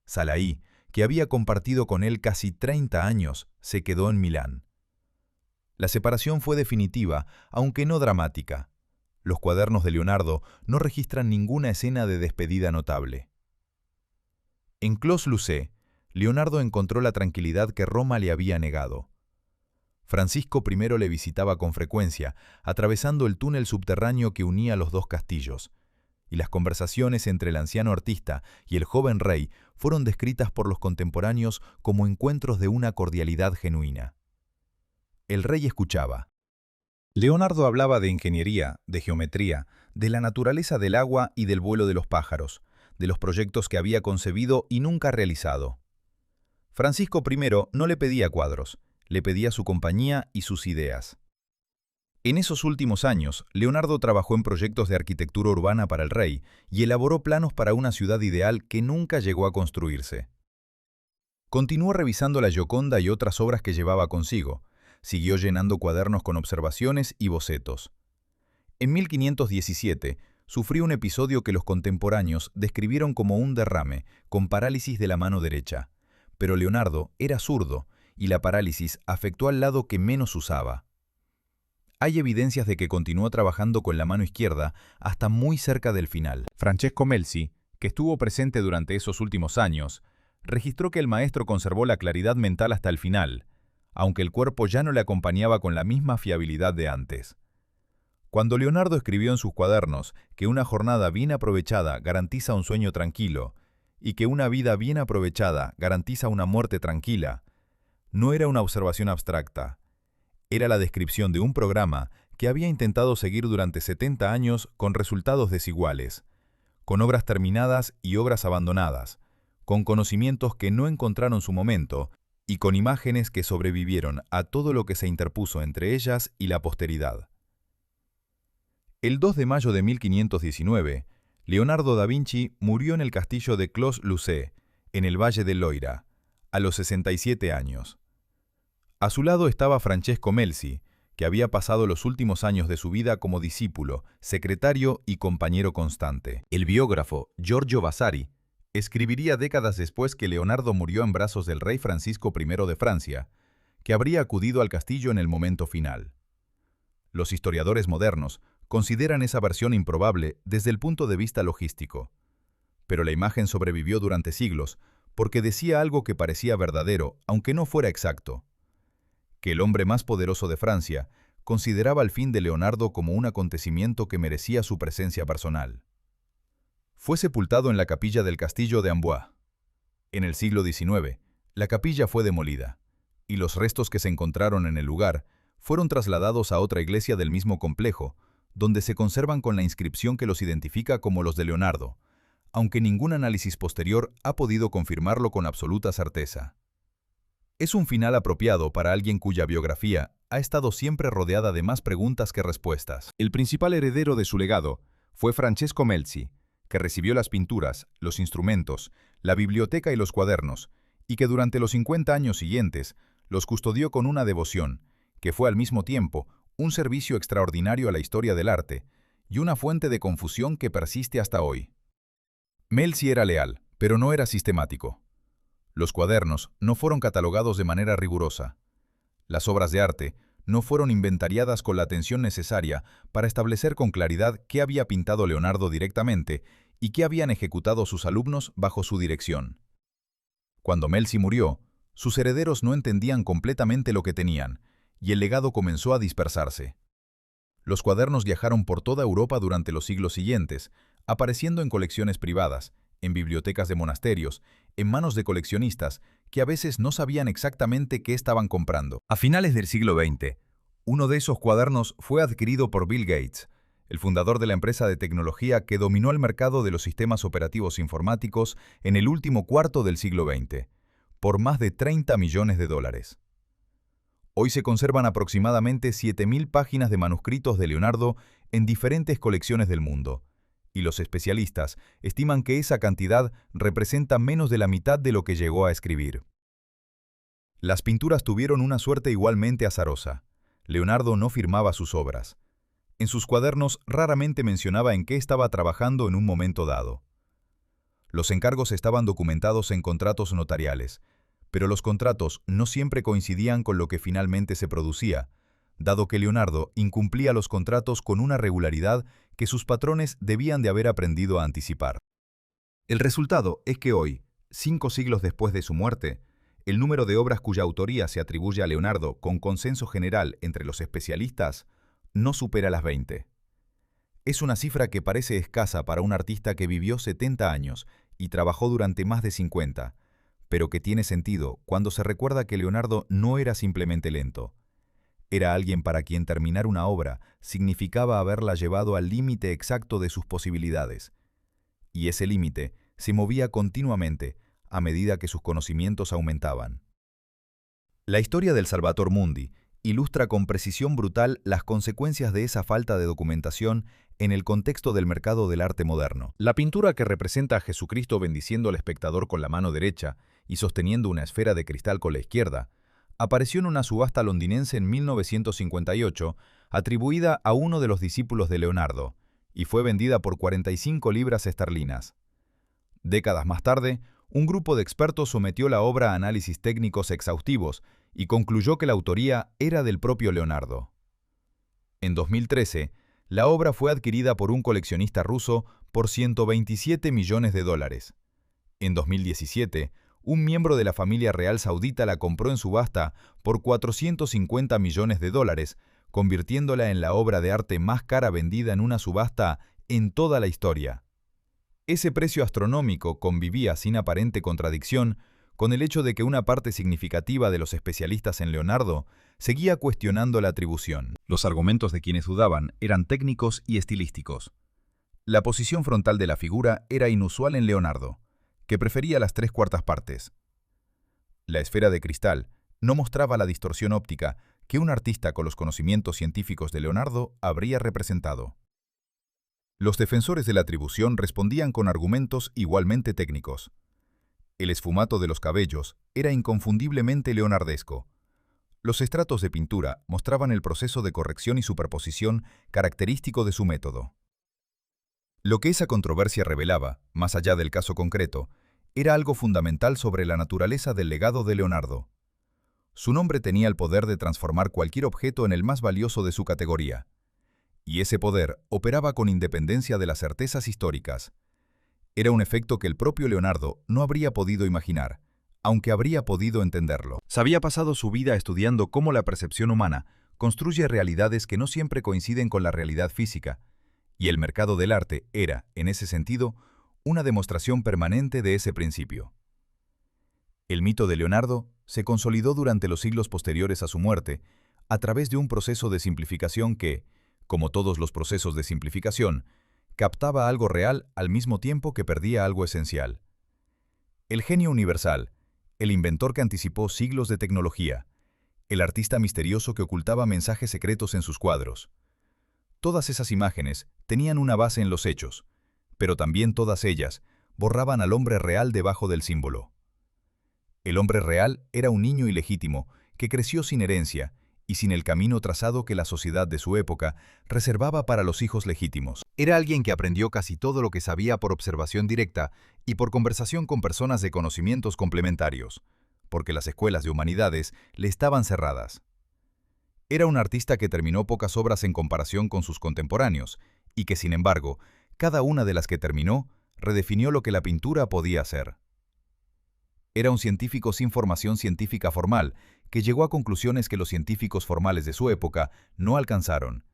Salaí, que había compartido con él casi 30 años, se quedó en Milán. La separación fue definitiva, aunque no dramática. Los cuadernos de Leonardo no registran ninguna escena de despedida notable. En Clos-Lucé, Leonardo encontró la tranquilidad que Roma le había negado. Francisco I le visitaba con frecuencia, atravesando el túnel subterráneo que unía los dos castillos, y las conversaciones entre el anciano artista y el joven rey fueron descritas por los contemporáneos como encuentros de una cordialidad genuina. El rey escuchaba. Leonardo hablaba de ingeniería, de geometría, de la naturaleza del agua y del vuelo de los pájaros, de los proyectos que había concebido y nunca realizado. Francisco I no le pedía cuadros, le pedía su compañía y sus ideas. En esos últimos años, Leonardo trabajó en proyectos de arquitectura urbana para el rey y elaboró planos para una ciudad ideal que nunca llegó a construirse. Continuó revisando la Gioconda y otras obras que llevaba consigo. Siguió llenando cuadernos con observaciones y bocetos. En 1517, sufrió un episodio que los contemporáneos describieron como un derrame, con parálisis de la mano derecha. Pero Leonardo era zurdo, y la parálisis afectó al lado que menos usaba. Hay evidencias de que continuó trabajando con la mano izquierda hasta muy cerca del final. Francesco Melzi, que estuvo presente durante esos últimos años, registró que el maestro conservó la claridad mental hasta el final, aunque el cuerpo ya no le acompañaba con la misma fiabilidad de antes. Cuando Leonardo escribió en sus cuadernos que una jornada bien aprovechada garantiza un sueño tranquilo, y que una vida bien aprovechada garantiza una muerte tranquila, no era una observación abstracta. Era la descripción de un programa que había intentado seguir durante 70 años con resultados desiguales, con obras terminadas y obras abandonadas, con conocimientos que no encontraron su momento y con imágenes que sobrevivieron a todo lo que se interpuso entre ellas y la posteridad. El 2 de mayo de 1519, Leonardo da Vinci murió en el castillo de Clos-Lucé, en el Valle del Loira, a los 67 años. A su lado estaba Francesco Melzi, que había pasado los últimos años de su vida como discípulo, secretario y compañero constante. El biógrafo Giorgio Vasari escribiría décadas después que Leonardo murió en brazos del rey Francisco I de Francia, que habría acudido al castillo en el momento final. Los historiadores modernos consideran esa versión improbable desde el punto de vista logístico, pero la imagen sobrevivió durante siglos porque decía algo que parecía verdadero, aunque no fuera exacto: que el hombre más poderoso de Francia consideraba el fin de Leonardo como un acontecimiento que merecía su presencia personal. Fue sepultado en la capilla del castillo de Amboise. En el siglo XIX, la capilla fue demolida, y los restos que se encontraron en el lugar fueron trasladados a otra iglesia del mismo complejo, donde se conservan con la inscripción que los identifica como los de Leonardo, aunque ningún análisis posterior ha podido confirmarlo con absoluta certeza. Es un final apropiado para alguien cuya biografía ha estado siempre rodeada de más preguntas que respuestas. El principal heredero de su legado fue Francesco Melzi, que recibió las pinturas, los instrumentos, la biblioteca y los cuadernos, y que durante los 50 años siguientes los custodió con una devoción, que fue al mismo tiempo un servicio extraordinario a la historia del arte y una fuente de confusión que persiste hasta hoy. Melzi era leal, pero no era sistemático. Los cuadernos no fueron catalogados de manera rigurosa. Las obras de arte no fueron inventariadas con la atención necesaria para establecer con claridad qué había pintado Leonardo directamente y qué habían ejecutado sus alumnos bajo su dirección. Cuando Melzi murió, sus herederos no entendían completamente lo que tenían, y el legado comenzó a dispersarse. Los cuadernos viajaron por toda Europa durante los siglos siguientes, apareciendo en colecciones privadas, en bibliotecas de monasterios, en manos de coleccionistas que a veces no sabían exactamente qué estaban comprando. A finales del siglo XX, uno de esos cuadernos fue adquirido por Bill Gates, el fundador de la empresa de tecnología que dominó el mercado de los sistemas operativos informáticos en el último cuarto del siglo XX, por más de 30 millones de dólares. Hoy se conservan aproximadamente 7.000 páginas de manuscritos de Leonardo en diferentes colecciones del mundo, y los especialistas estiman que esa cantidad representa menos de la mitad de lo que llegó a escribir. Las pinturas tuvieron una suerte igualmente azarosa. Leonardo no firmaba sus obras. En sus cuadernos raramente mencionaba en qué estaba trabajando en un momento dado. Los encargos estaban documentados en contratos notariales, pero los contratos no siempre coincidían con lo que finalmente se producía, dado que Leonardo incumplía los contratos con una regularidad que sus patrones debían de haber aprendido a anticipar. El resultado es que hoy, 5 siglos después de su muerte, el número de obras cuya autoría se atribuye a Leonardo con consenso general entre los especialistas no supera las 20. Es una cifra que parece escasa para un artista que vivió 70 años y trabajó durante más de 50, pero que tiene sentido cuando se recuerda que Leonardo no era simplemente lento. Era alguien para quien terminar una obra significaba haberla llevado al límite exacto de sus posibilidades. Y ese límite se movía continuamente a medida que sus conocimientos aumentaban. La historia del Salvator Mundi ilustra con precisión brutal las consecuencias de esa falta de documentación en el contexto del mercado del arte moderno. La pintura que representa a Jesucristo bendiciendo al espectador con la mano derecha y sosteniendo una esfera de cristal con la izquierda, apareció en una subasta londinense en 1958, atribuida a uno de los discípulos de Leonardo, y fue vendida por 45 libras esterlinas. Décadas más tarde, un grupo de expertos sometió la obra a análisis técnicos exhaustivos y concluyó que la autoría era del propio Leonardo. En 2013, la obra fue adquirida por un coleccionista ruso por 127 millones de dólares. En 2017, un miembro de la familia real saudita la compró en subasta por 450 millones de dólares, convirtiéndola en la obra de arte más cara vendida en una subasta en toda la historia. Ese precio astronómico convivía sin aparente contradicción con el hecho de que una parte significativa de los especialistas en Leonardo seguía cuestionando la atribución. Los argumentos de quienes dudaban eran técnicos y estilísticos. La posición frontal de la figura era inusual en Leonardo, que prefería las 3/4 partes. La esfera de cristal no mostraba la distorsión óptica que un artista con los conocimientos científicos de Leonardo habría representado. Los defensores de la atribución respondían con argumentos igualmente técnicos. El esfumato de los cabellos era inconfundiblemente leonardesco. Los estratos de pintura mostraban el proceso de corrección y superposición característico de su método. Lo que esa controversia revelaba, más allá del caso concreto, era algo fundamental sobre la naturaleza del legado de Leonardo. Su nombre tenía el poder de transformar cualquier objeto en el más valioso de su categoría. Y ese poder operaba con independencia de las certezas históricas. Era un efecto que el propio Leonardo no habría podido imaginar, aunque habría podido entenderlo. Se había pasado su vida estudiando cómo la percepción humana construye realidades que no siempre coinciden con la realidad física, y el mercado del arte era, en ese sentido, una demostración permanente de ese principio. El mito de Leonardo se consolidó durante los siglos posteriores a su muerte a través de un proceso de simplificación que, como todos los procesos de simplificación, captaba algo real al mismo tiempo que perdía algo esencial. El genio universal, el inventor que anticipó siglos de tecnología, el artista misterioso que ocultaba mensajes secretos en sus cuadros. Todas esas imágenes tenían una base en los hechos, pero también todas ellas borraban al hombre real debajo del símbolo. El hombre real era un niño ilegítimo que creció sin herencia y sin el camino trazado que la sociedad de su época reservaba para los hijos legítimos. Era alguien que aprendió casi todo lo que sabía por observación directa y por conversación con personas de conocimientos complementarios, porque las escuelas de humanidades le estaban cerradas. Era un artista que terminó pocas obras en comparación con sus contemporáneos y que, sin embargo, cada una de las que terminó redefinió lo que la pintura podía hacer. Era un científico sin formación científica formal, que llegó a conclusiones que los científicos formales de su época no alcanzaron,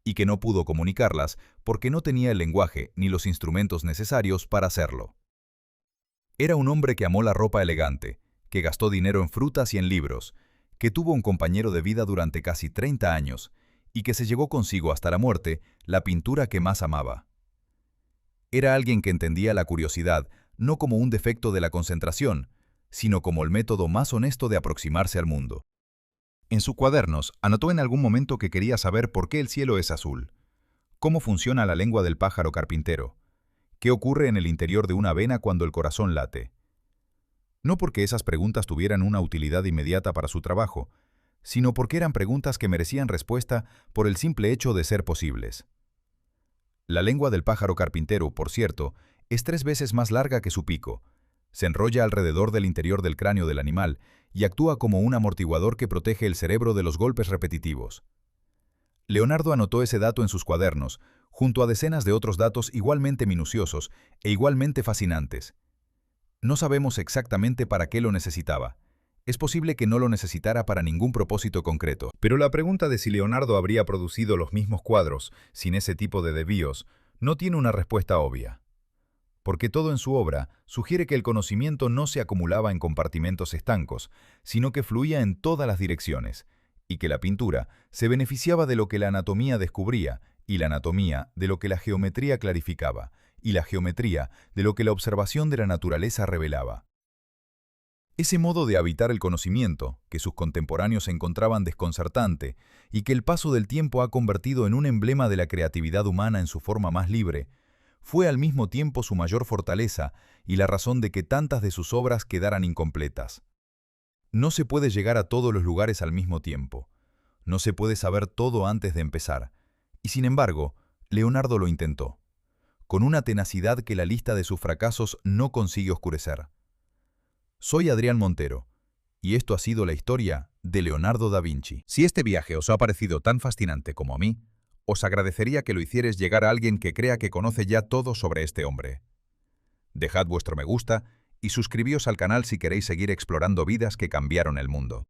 y que no pudo comunicarlas porque no tenía el lenguaje ni los instrumentos necesarios para hacerlo. Era un hombre que amó la ropa elegante, que gastó dinero en frutas y en libros, que tuvo un compañero de vida durante casi 30 años, y que se llevó consigo hasta la muerte la pintura que más amaba. Era alguien que entendía la curiosidad no como un defecto de la concentración, sino como el método más honesto de aproximarse al mundo. En sus cuadernos anotó en algún momento que quería saber por qué el cielo es azul, cómo funciona la lengua del pájaro carpintero, qué ocurre en el interior de una vena cuando el corazón late. No porque esas preguntas tuvieran una utilidad inmediata para su trabajo, sino porque eran preguntas que merecían respuesta por el simple hecho de ser posibles. La lengua del pájaro carpintero, por cierto, es 3 veces más larga que su pico. Se enrolla alrededor del interior del cráneo del animal y actúa como un amortiguador que protege el cerebro de los golpes repetitivos. Leonardo anotó ese dato en sus cuadernos, junto a decenas de otros datos igualmente minuciosos e igualmente fascinantes. No sabemos exactamente para qué lo necesitaba. Es posible que no lo necesitara para ningún propósito concreto. Pero la pregunta de si Leonardo habría producido los mismos cuadros sin ese tipo de desvíos no tiene una respuesta obvia. Porque todo en su obra sugiere que el conocimiento no se acumulaba en compartimentos estancos, sino que fluía en todas las direcciones, y que la pintura se beneficiaba de lo que la anatomía descubría, y la anatomía de lo que la geometría clarificaba, y la geometría de lo que la observación de la naturaleza revelaba. Ese modo de habitar el conocimiento, que sus contemporáneos encontraban desconcertante y que el paso del tiempo ha convertido en un emblema de la creatividad humana en su forma más libre, fue al mismo tiempo su mayor fortaleza y la razón de que tantas de sus obras quedaran incompletas. No se puede llegar a todos los lugares al mismo tiempo. No se puede saber todo antes de empezar. Y sin embargo, Leonardo lo intentó, con una tenacidad que la lista de sus fracasos no consigue oscurecer. Soy Adrián Montero, y esto ha sido la historia de Leonardo da Vinci. Si este viaje os ha parecido tan fascinante como a mí, os agradecería que lo hicierais llegar a alguien que crea que conoce ya todo sobre este hombre. Dejad vuestro me gusta y suscribíos al canal si queréis seguir explorando vidas que cambiaron el mundo.